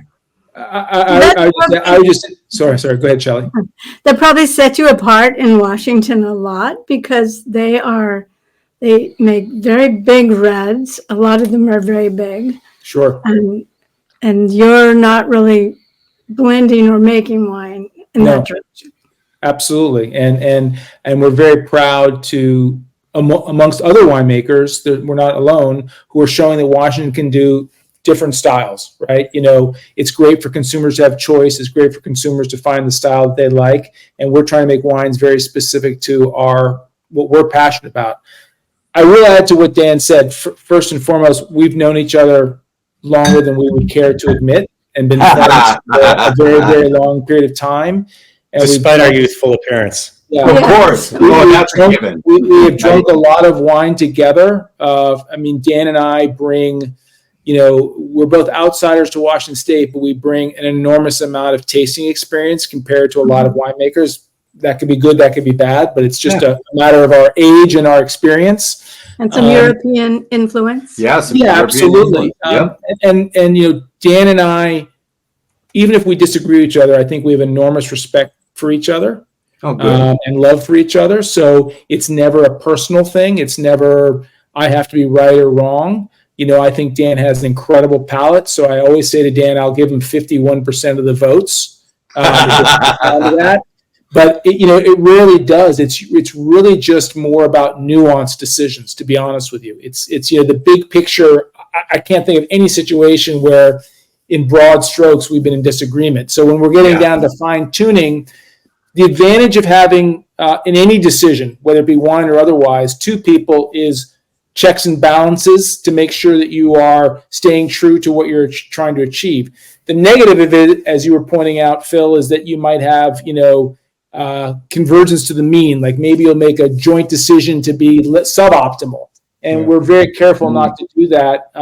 Sorry. Go ahead, Shelley. That probably set you apart in Washington a lot because they make very big reds. A lot of them are very big. Sure. And you're not really blending or making wine in that direction. Absolutely. And we're very proud to, amongst other winemakers, that we're not alone, who are showing that Washington can do different styles, right? It's great for consumers to have choice. It's great for consumers to find the style that they like. And we're trying to make wines very specific to what we're passionate about. I will add to what Dan said. First and foremost, we've known each other longer than we would care to admit and been friends for a very, very long period of time. And despite our youthful appearance. Yeah, of course. That's a given. We have drunk a lot of wine together. Dan and I bring, we're both outsiders to Washington State, but we bring an enormous amount of tasting experience compared to a lot of winemakers. That could be good, that could be bad, but it's just a matter of our age and our experience. And some European influence. Yes. Yeah, absolutely. Yep. And Dan and I, even if we disagree with each other, I think we have enormous respect for each other. Oh, good. And love for each other. So it's never a personal thing. It's never, I have to be right or wrong. I think Dan has an incredible palate. So I always say to Dan, I'll give him 51% of the votes. That. But it really does. It's really just more about nuanced decisions, to be honest with you. It's the big picture. I can't think of any situation where in broad strokes we've been in disagreement. So when we're getting down to fine tuning, the advantage of having in any decision, whether it be wine or otherwise, two people is checks and balances to make sure that you are staying true to what you're trying to achieve. The negative of it, as you were pointing out, Phil, is that you might have, convergence to the mean. Like maybe you'll make a joint decision to be suboptimal. And we're very careful not to do that.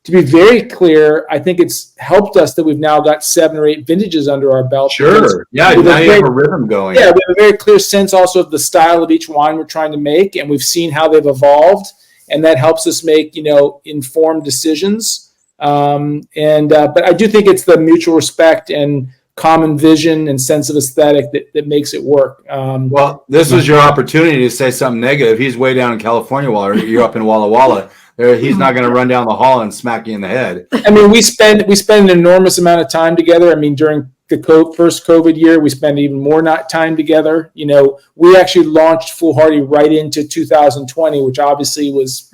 To be very clear, I think it's helped us that we've now got 7 or 8 vintages under our belt. Sure. Yeah, now you have a rhythm going. Yeah, we have a very clear sense also of the style of each wine we're trying to make, and we've seen how they've evolved, and that helps us make, informed decisions. But I do think it's the mutual respect and common vision and sense of aesthetic that makes it work. Well, this was your opportunity to say something negative. He's way down in California while you're up in Walla Walla. He's not going to run down the hall and smack you in the head. I mean, we spend an enormous amount of time together. I mean, during the first COVID year, we spent even more time together. We actually launched Foolhardy right into 2020, which obviously was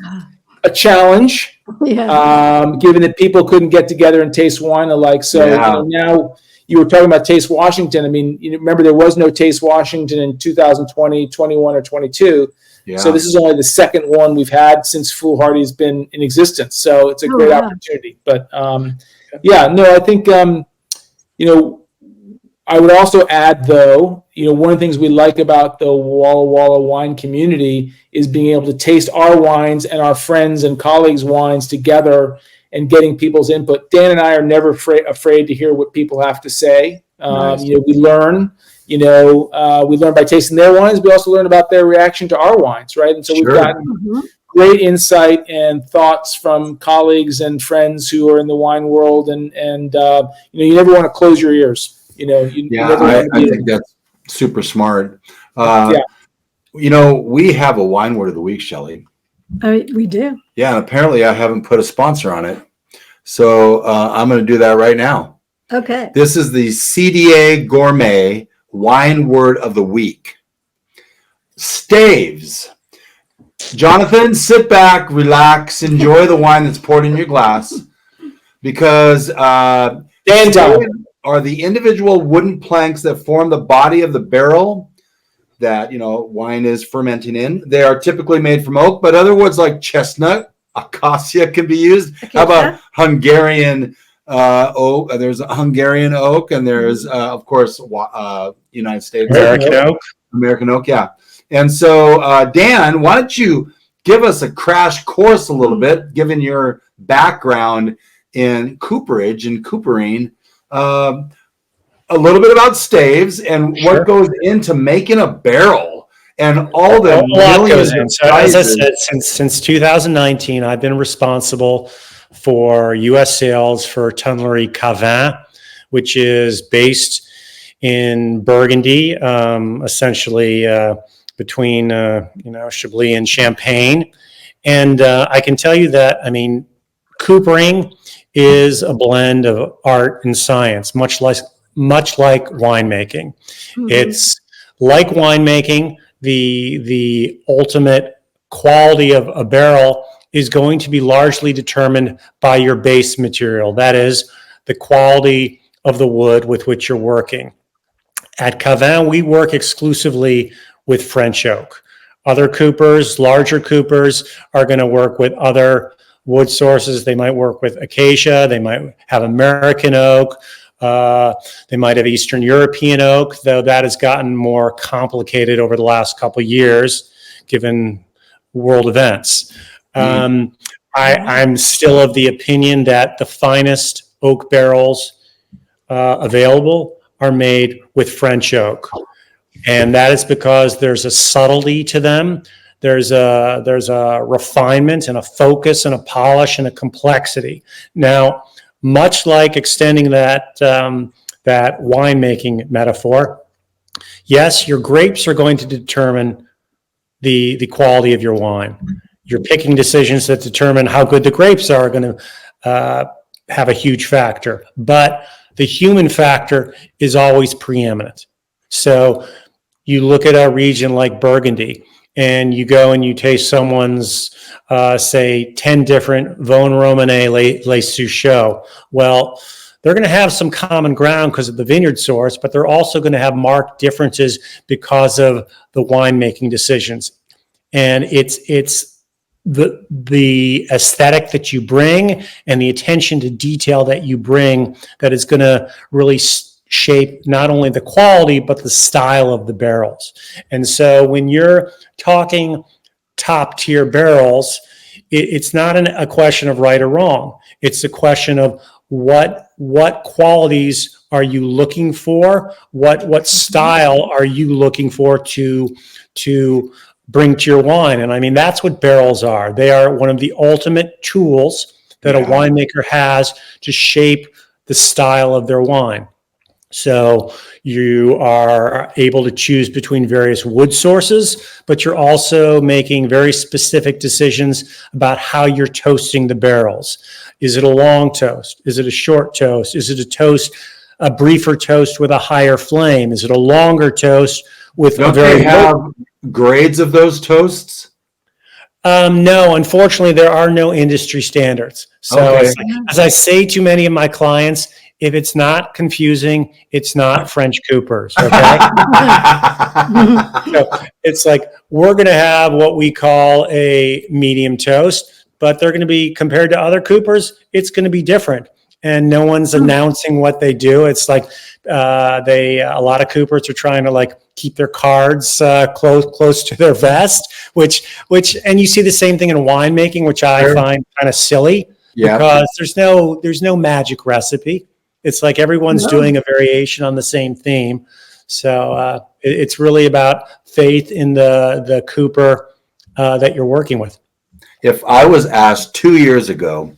a challenge, given that people couldn't get together and taste wine alike. So now you were talking about Taste Washington. I mean, remember there was no Taste Washington in 2020, 21, or 22. Yeah. So this is only the second one we've had since Foolhardy's been in existence. So it's a great opportunity. But I think, I would also add, though, one of the things we like about the Walla Walla wine community is being able to taste our wines and our friends and colleagues' wines together and getting people's input. Dan and I are never afraid to hear what people have to say. Nice. We learn. We learn by tasting their wines. We also learn about their reaction to our wines, right? And so we've gotten great insight and thoughts from colleagues and friends who are in the wine world. And you never want to close your ears. I think that's super smart. We have a wine word of the week, Shelley. We do. Yeah, and apparently I haven't put a sponsor on it. So I'm going to do that right now. Okay. This is the CDA Gourmet Wine Word of the Week. Staves. Jonathan, sit back, relax, enjoy the wine that's poured in your glass, because staves are the individual wooden planks that form the body of the barrel that wine is fermenting in. They are typically made from oak, but other woods like chestnut, acacia can be used. How about Hungarian oak? There's a Hungarian oak, and there's of course United States American oak, yeah. And so Dan, why don't you give us a crash course a little bit, given your background in cooperage and coopering, a little bit about staves and what goes into making a barrel and all the millions of so as I said, since 2019, I've been responsible for U.S. sales for Tunnery Cavin, which is based in Burgundy, essentially between Chablis and Champagne. And I can tell you that, coopering is a blend of art and science, much like winemaking. Mm-hmm. It's like winemaking. The ultimate quality of a barrel is going to be largely determined by your base material. That is the quality of the wood with which you're working. At Cavin, we work exclusively with French oak. Other coopers, larger coopers, are going to work with other wood sources. They might work with acacia. They might have American oak. They might have Eastern European oak, though that has gotten more complicated over the last couple of years, given world events. I'm still of the opinion that the finest oak barrels available are made with French oak. And that is because there's a subtlety to them There's a refinement and a focus and a polish and a complexity. Now, much like extending that winemaking metaphor, yes, your grapes are going to determine the quality of your wine. Your picking decisions that determine how good the grapes are going to have a huge factor. But the human factor is always preeminent. So you look at a region like Burgundy, and you go and you taste someone's, say, 10 different Vin Romanée Les Souchaux. Well, they're going to have some common ground because of the vineyard source, but they're also going to have marked differences because of the winemaking decisions. And it's the aesthetic that you bring and the attention to detail that you bring that is going to really shape not only the quality, but the style of the barrels. And so when you're talking top tier barrels, it's not a question of right or wrong. It's a question of what qualities are you looking for? What style are you looking for to bring to your wine? And I mean, that's what barrels are. They are one of the ultimate tools that a winemaker has to shape the style of their wine. So you are able to choose between various wood sources, but you're also making very specific decisions about how you're toasting the barrels. Is it a long toast? Is it a short toast? Is it a briefer toast with a higher flame? Is it a longer toast with Don't they have grades of those toasts? No, unfortunately, there are no industry standards. So as I say to many of my clients, if it's not confusing, it's not French Coopers, okay? So it's like, we're going to have what we call a medium toast, but they're going to be, compared to other Coopers, it's going to be different. And no one's announcing what they do. It's like a lot of Coopers are trying to like keep their cards close to their vest, which and you see the same thing in winemaking, which I find kind of silly because there's no magic recipe. It's like everyone's doing a variation on the same theme. So it's really about faith in the Cooper that you're working with. If I was asked 2 years ago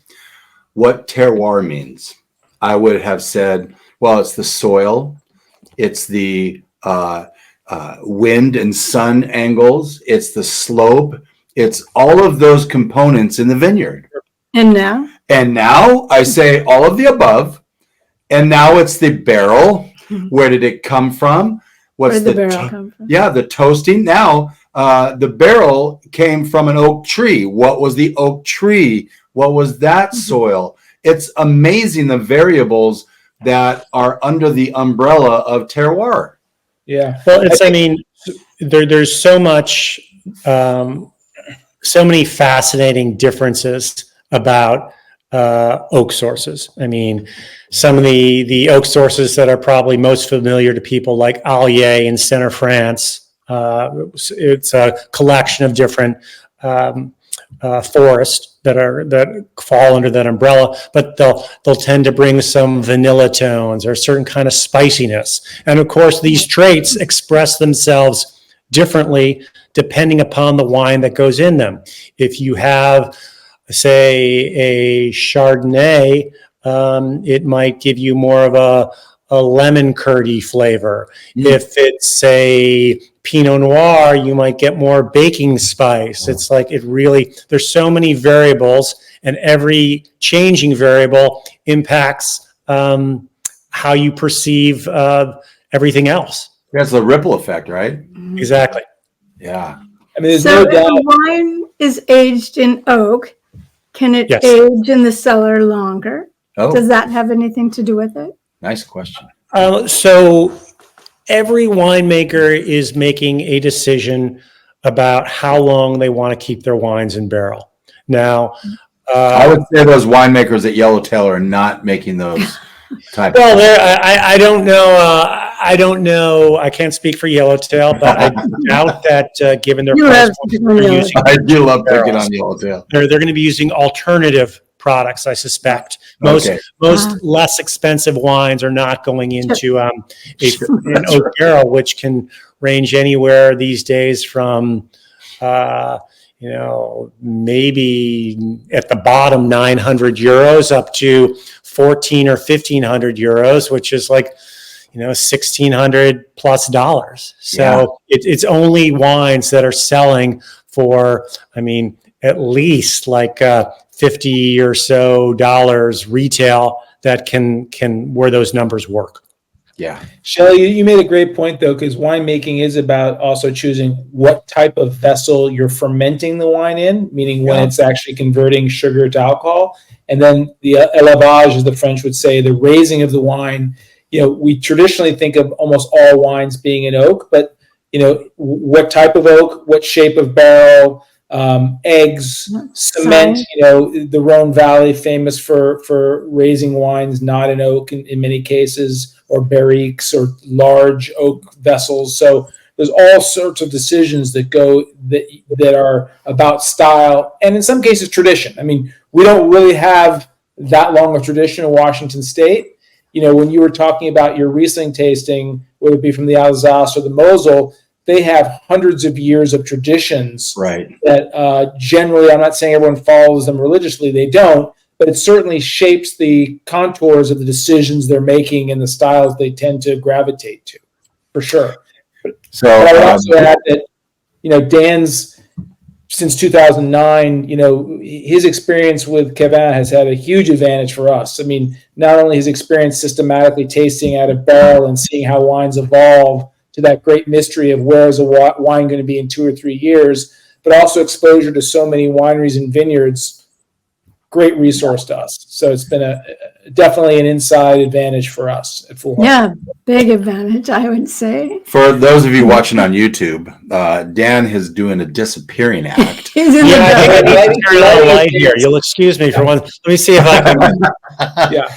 what terroir means, I would have said, well, it's the soil, it's the wind and sun angles, it's the slope, it's all of those components in the vineyard. And now? And now I say all of the above. And now it's the barrel. Where did it come from? What's the barrel come from? Yeah, the toasting. Now, the barrel came from an oak tree. What was the oak tree? What was that soil? It's amazing the variables that are under the umbrella of terroir. Yeah. Well, there's so much, so many fascinating differences about oak sources. I mean, some of the oak sources that are probably most familiar to people, like Allier in center France. It's a collection of different forests that fall under that umbrella, but they'll tend to bring some vanilla tones or a certain kind of spiciness. And of course, these traits express themselves differently depending upon the wine that goes in them. If you have, say, a Chardonnay, it might give you more of a lemon curdy flavor. If it's a Pinot Noir, you might get more baking spice. It's like there's so many variables, and every changing variable impacts how you perceive everything else. That's the ripple effect, right? Exactly. Yeah. I mean, there's So no doubt. if the wine is aged in oak, can it Yes. age in the cellar longer? Oh, Does that have anything to do with it? nice question. So every winemaker is making a decision about how long they want to keep their wines in barrel. Now, I would say those winemakers at Yellowtail are not making those type. well, I don't know. I don't know. I can't speak for Yellowtail, but I doubt that given their You price have points, to they're know. using I do love picking barrels. on Yellowtail. They're going to be using alternative products, I suspect. Most less expensive wines are not going into an oak barrel, which can range anywhere these days from maybe at the bottom 900 euros up to 14 or 1500 euros, which is like, $1,600+ So it's only wines that are selling for, at least like $50 or so retail that can where those numbers work. Yeah. Shelley, you made a great point, though, because winemaking is about also choosing what type of vessel you're fermenting the wine in, meaning when it's actually converting sugar to alcohol. And then the élevage, as the French would say, the raising of the wine. We traditionally think of almost all wines being in oak, but, what type of oak, what shape of barrel, eggs, cement, the Rhone Valley, famous for raising wines not in oak in many cases, or barriques or large oak vessels. So there's all sorts of decisions that are about style and in some cases tradition. We don't really have that long of tradition in Washington State. When you were talking about your Riesling tasting, whether it be from the Alsace or the Mosel, they have hundreds of years of traditions. Right. That generally, I'm not saying everyone follows them religiously, they don't, but it certainly shapes the contours of the decisions they're making and the styles they tend to gravitate to, for sure. So but I would also add that, Dan's, since 2009, his experience with Cavin has had a huge advantage for us. Not only his experience systematically tasting out of barrel and seeing how wines evolve to that great mystery of where is a wine going to be in 2 or 3 years, but also exposure to so many wineries and vineyards. Great resource to us. So it's been definitely an inside advantage for us at Foolhardy. Yeah, big advantage, I would say. for those of you watching on YouTube, Dan is doing a disappearing act. He's in Yeah, I think I the need to turn on the light here. You'll excuse me for one. Let me see if I can. Yeah.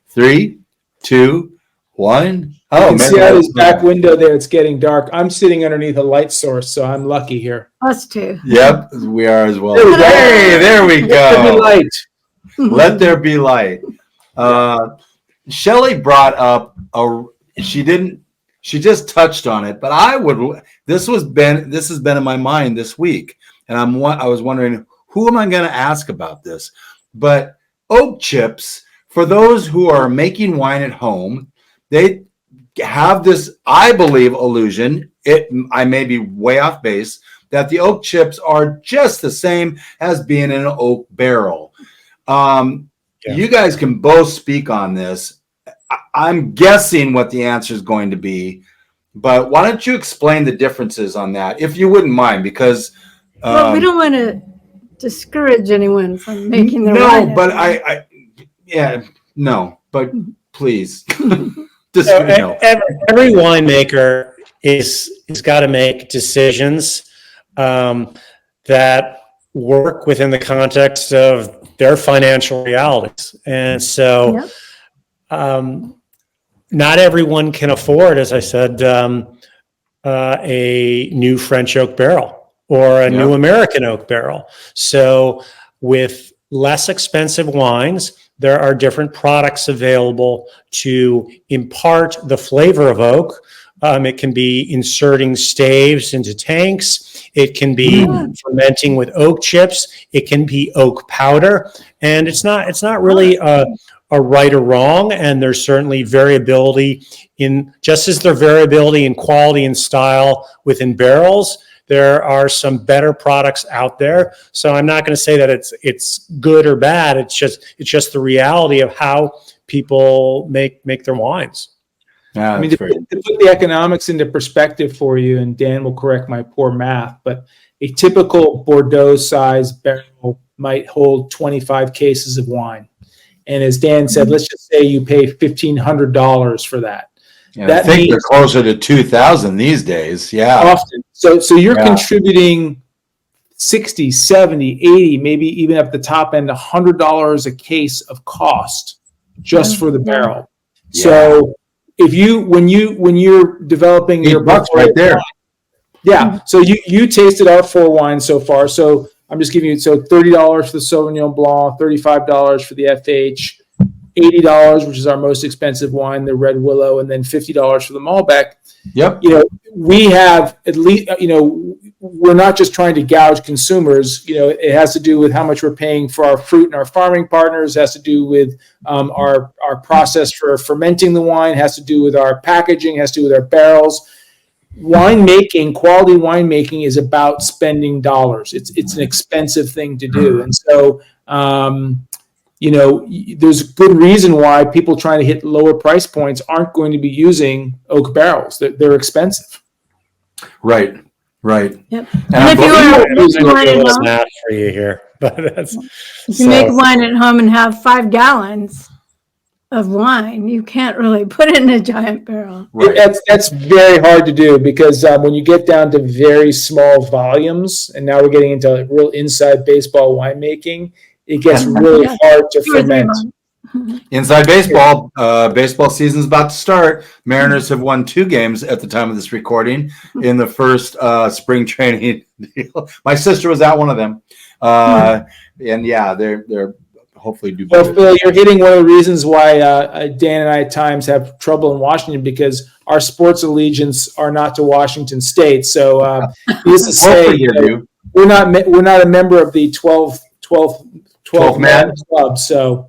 3, 2, 1. You Oh, can man. see out his back window there, it's getting dark. I'm sitting underneath a light source, so I'm lucky here. us too. Yep, we are as well. There we go. Hey, there we Give me go. light. Let there be light. Shelley brought up she just touched on it, but this has been in my mind this week, and I was wondering, who am I going to ask about this? But oak chips, for those who are making wine at home, they have this, I believe, illusion. I may be way off base, that the oak chips are just the same as being in an oak barrel. You guys can both speak on this. I'm guessing what the answer is going to be, but why don't you explain the differences on that, if you wouldn't mind, because Well, we don't want to discourage anyone from making their no, wine. but but please. Just, So every winemaker is got to make decisions that work within the context of their financial realities, and so not everyone can afford, as I said, a new French oak barrel or a new American oak barrel. So with less expensive wines, there are different products available to impart the flavor of oak. It can be inserting staves into tanks. It can be fermenting with oak chips. It can be oak powder. And it's not really a right or wrong. And there's certainly variability just as there's variability in quality and style within barrels. There are some better products out there. So I'm not going to say that it's good or bad. It's just the reality of how people make their wines. Yeah, to put the economics into perspective for you, and Dan will correct my poor math, but a typical Bordeaux size barrel might hold 25 cases of wine. And as Dan said, let's just say you pay $1,500 for that. Yeah, I think they're closer to 2,000 these days. Yeah. Often. So you're contributing 60, 70, 80, maybe even at the top end, $100 a case of cost just for the barrel. Yeah. So when you're developing your bucks right there. Yeah. So you tasted our 4 wines so far. So I'm just giving you, $30 for the Sauvignon Blanc, $35 for the FH, $80, which is our most expensive wine, the Red Willow, and then $50 for the Malbec. Yep. We have at least, we're not just trying to gouge consumers. It has to do with how much we're paying for our fruit and our farming partners. It has to do with our process for fermenting the wine. It has to do with our packaging. It has to do with our barrels. Winemaking, quality winemaking, is about spending dollars. It's an expensive thing to do, and so there's a good reason why people trying to hit lower price points aren't going to be using oak barrels. They're expensive. Right. Yep. And if you were making wine at It's home, not for you here, but that's if you make wine at home and have 5 gallons of wine, you can't really put it in a giant barrel. Right. That's very hard to do because when you get down to very small volumes, and now we're getting into like real inside baseball winemaking, it gets really hard to 2 or 3 ferment. months. Inside baseball, baseball season's about to start. Mariners have won 2 games at the time of this recording in the first spring training deal. My sister was at one of them, and yeah, they're hopefully do better. Well, Phil, you're hitting one of the reasons why Dan and I at times have trouble in Washington, because our sports allegiance are not to Washington State. So needless to say, we're not a member of the 12 man club. So.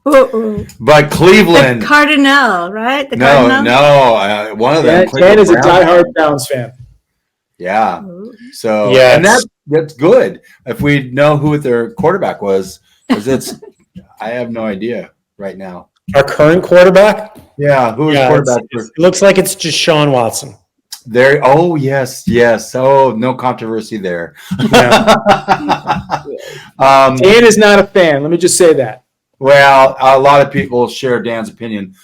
But Cleveland, the Cardinal, right? The no, Cardinal? one of them. Dan is a diehard Browns fan. Yeah. So yeah, and that's good. If we know who their quarterback was, because I have no idea right now. Our current quarterback? Yeah, who is quarterback? It looks like it's just Sean Watson. There. Oh yes. Oh, no controversy there. Yeah. Dan is not a fan. Let me just say that. Well, a lot of people share Dan's opinion.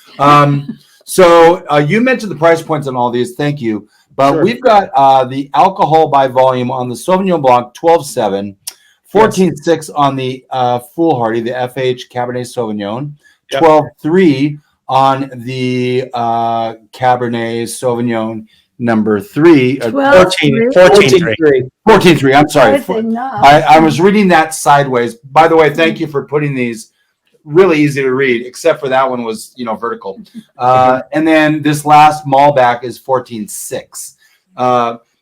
So you mentioned the price points on all these. Thank you. But Sure. we've got the alcohol by volume on the Sauvignon Blanc 12.7, 14.6 on the Foolhardy, the FH Cabernet Sauvignon, 12.3 on the Cabernet Sauvignon number 3. 14.3. 14.3. I'm sorry. I was reading that sideways. By the way, thank you for putting these. Really easy to read, except for that one was, vertical. And then this last Malbec is 14.6.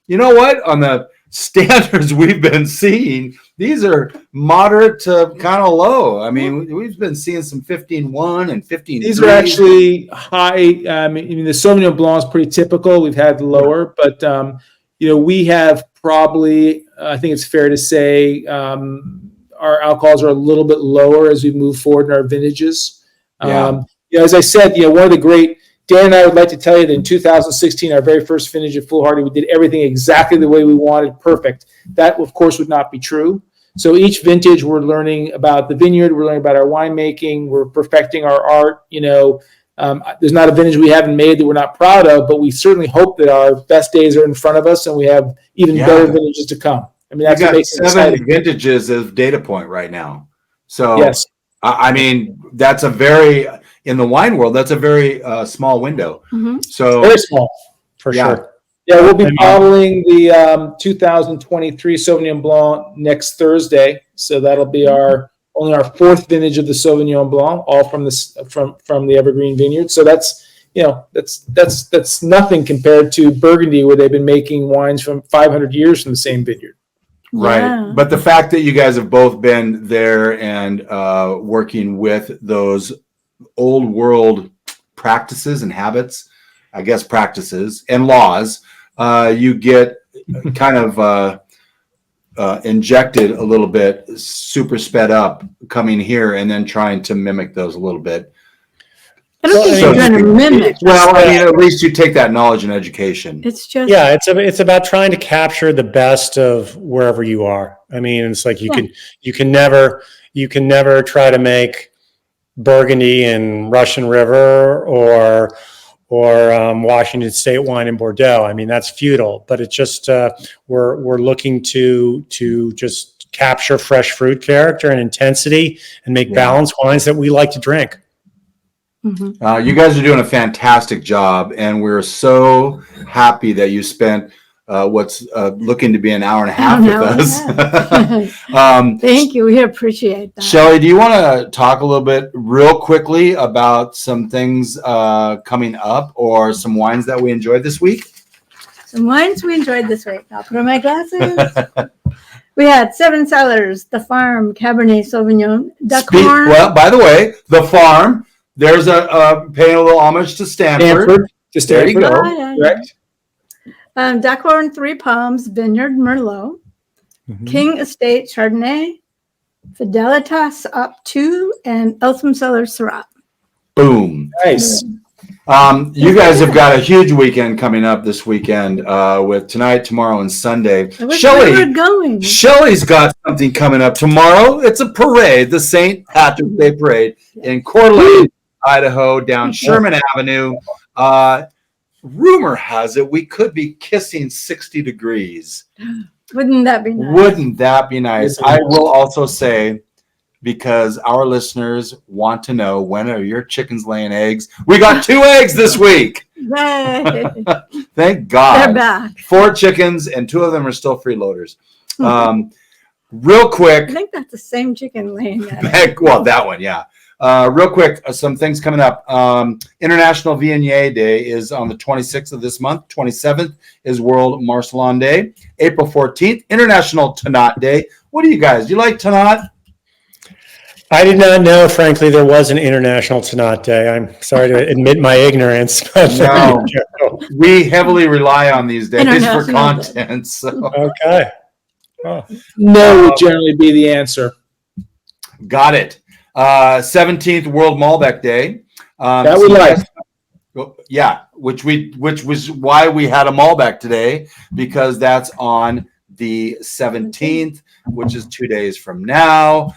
You know what? On the standards we've been seeing, these are moderate to kind of low. I mean, we've been seeing some 15.1 and 15.3. These are actually high. I mean, the Sauvignon Blanc is pretty typical. We've had lower, but we have probably, I think it's fair to say, our alcohols are a little bit lower as we move forward in our vintages. As I said, one of the great, Dan and I would like to tell you that in 2016, our very first vintage at Foolhardy, we did everything exactly the way we wanted, perfect. That, of course, would not be true. So each vintage, we're learning about the vineyard, we're learning about our winemaking, we're perfecting our art. There's not a vintage we haven't made that we're not proud of, but we certainly hope that our best days are in front of us and we have even better vintages to come. I mean, that's got 7 vintages of data point right now. So, yes. I mean, that's in the wine world, that's a very small window. Mm-hmm. So very small, for sure. Yeah, we'll be bottling the 2023 Sauvignon Blanc next Thursday. So that'll be only our 4th vintage of the Sauvignon Blanc, all from the Evergreen Vineyard. So that's nothing compared to Burgundy, where they've been making wines from 500 years from the same vineyard. Right. Yeah. But the fact that you guys have both been there and working with those old world practices and habits, I guess practices and laws, you get kind of injected a little bit, super sped up coming here and then trying to mimic those a little bit. I don't think you're trying to mimic. Well, I mean, at least you take that knowledge and education. It's just it's about trying to capture the best of wherever you are. I mean, it's like you can never try to make Burgundy in Russian River or Washington State wine in Bordeaux. I mean, that's futile. But it's just we're looking to just capture fresh fruit character and intensity and make balanced wines that we like to drink. Mm-hmm. You guys are doing a fantastic job, and we're so happy that you spent what's looking to be an hour and a half with us. Thank you. We appreciate that. Shelley, do you want to talk a little bit real quickly about some things coming up or some wines that we enjoyed this week? Some wines we enjoyed this week. I'll put on my glasses. We had 7 Cellars, The Farm, Cabernet Sauvignon, Duckhorn. Well, by the way, The Farm, there's paying a little homage to Stanford. There you go. Correct. Duckhorn, 3 Palms, Vineyard Merlot, King Estate Chardonnay, Fidelitas Up 2, and Eltham Cellars Syrah. Boom. Nice. You guys have got a huge weekend coming up this weekend with tonight, tomorrow, and Sunday. Shelley's got something coming up tomorrow. It's a parade, the St. Patrick's Day Parade in Coeur d'Alene, Idaho, down Sherman Avenue. Rumor has it we could be kissing 60 degrees. Wouldn't that be nice? Wouldn't that be nice? I will also say, because our listeners want to know, when are your chickens laying eggs? We got 2 eggs this week. Yay. Thank God. They're back. 4 chickens, and 2 of them are still freeloaders. Real quick. I think that's the same chicken laying that. Well, that one, yeah. Real quick, some things coming up. International Viognier Day is on the 26th of this month. 27th is World Marcelin Day. April 14th, International Tannat Day. What do you guys? Do you like Tannat? I did not know, frankly, there was an International Tannat Day. I'm sorry to admit my ignorance. No, we heavily rely on these days for content. So. Okay. Oh. No would generally be the answer. Got it. 17th World Malbec Day. That we like. Yeah, which was why we had a Malbec today, because that's on the 17th, which is 2 days from now.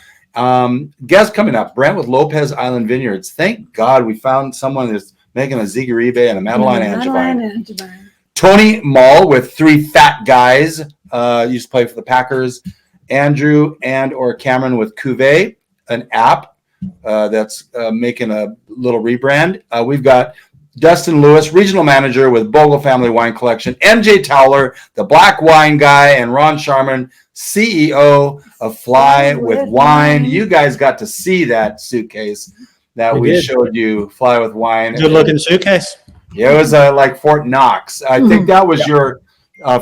Guest coming up, Brent with Lopez Island Vineyards. Thank God we found someone that's making a Zigaribe and a Madeline Angevine. Tony Mall with 3 Fat Guys. Used to play for the Packers. Andrew or Cameron with Cuvée, an app that's making a little rebrand. We've got Dustin Lewis, regional manager with Bogle Family Wine Collection, MJ Towler, the black wine guy, and Ron Sharman, CEO of Fly with Wine. You guys got to see that suitcase that we showed you, Fly with Wine. Good looking suitcase. Yeah, it was like Fort Knox. I think that was your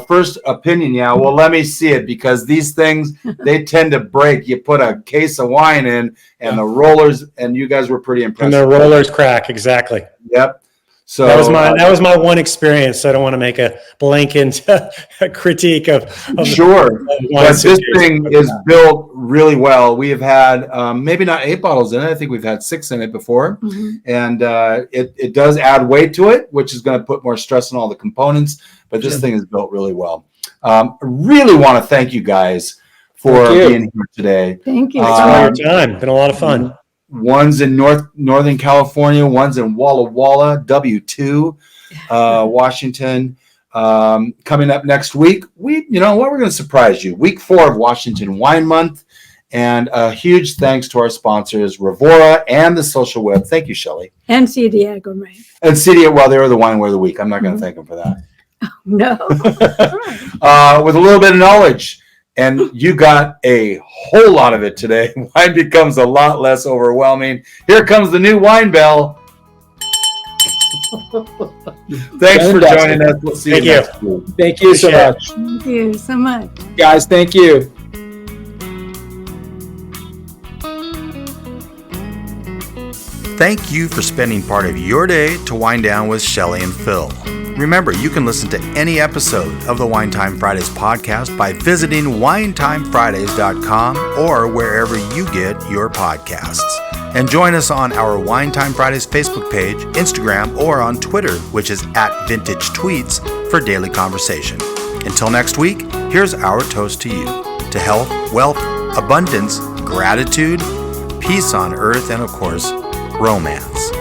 first opinion. Yeah, well, let me see it, because these things, they tend to break. You put a case of wine in, and the rollers, and you guys were pretty impressed. And the rollers crack, exactly. Yep. So that was my one experience. So I don't want to make a blanket critique of sure. But this thing is built really well. We have had maybe not 8 bottles in it. I think we've had 6 in it before, and it does add weight to it, which is going to put more stress on all the components. But this thing is built really well. I really want to thank you guys for being here today. Thank you. Thanks for your time. Been a lot of fun. One's in Northern California. One's in Walla, W2, Washington. Coming up next week, we're going to surprise you. Week 4 of Washington Wine Month. And a huge thanks to our sponsors, Revora and the Social Web. Thank you, Shelley. And C. Diego, right? And C. Diego, well, they were the Wineware of the Week. I'm not going to thank them for that. Oh, no. With a little bit of knowledge. And you got a whole lot of it today. Wine becomes a lot less overwhelming. Here comes the new wine bell. Thanks for joining us. We'll see you next week. Thank you so much. Thank you so much. Guys, thank you. Thank you for spending part of your day to wind down with Shelley and Phil. Remember, you can listen to any episode of the Wine Time Fridays podcast by visiting winetimefridays.com or wherever you get your podcasts. And join us on our Wine Time Fridays Facebook page, Instagram, or on Twitter, which is @VintageTweets, for daily conversation. Until next week, here's our toast to you. To health, wealth, abundance, gratitude, peace on earth, and of course, romance.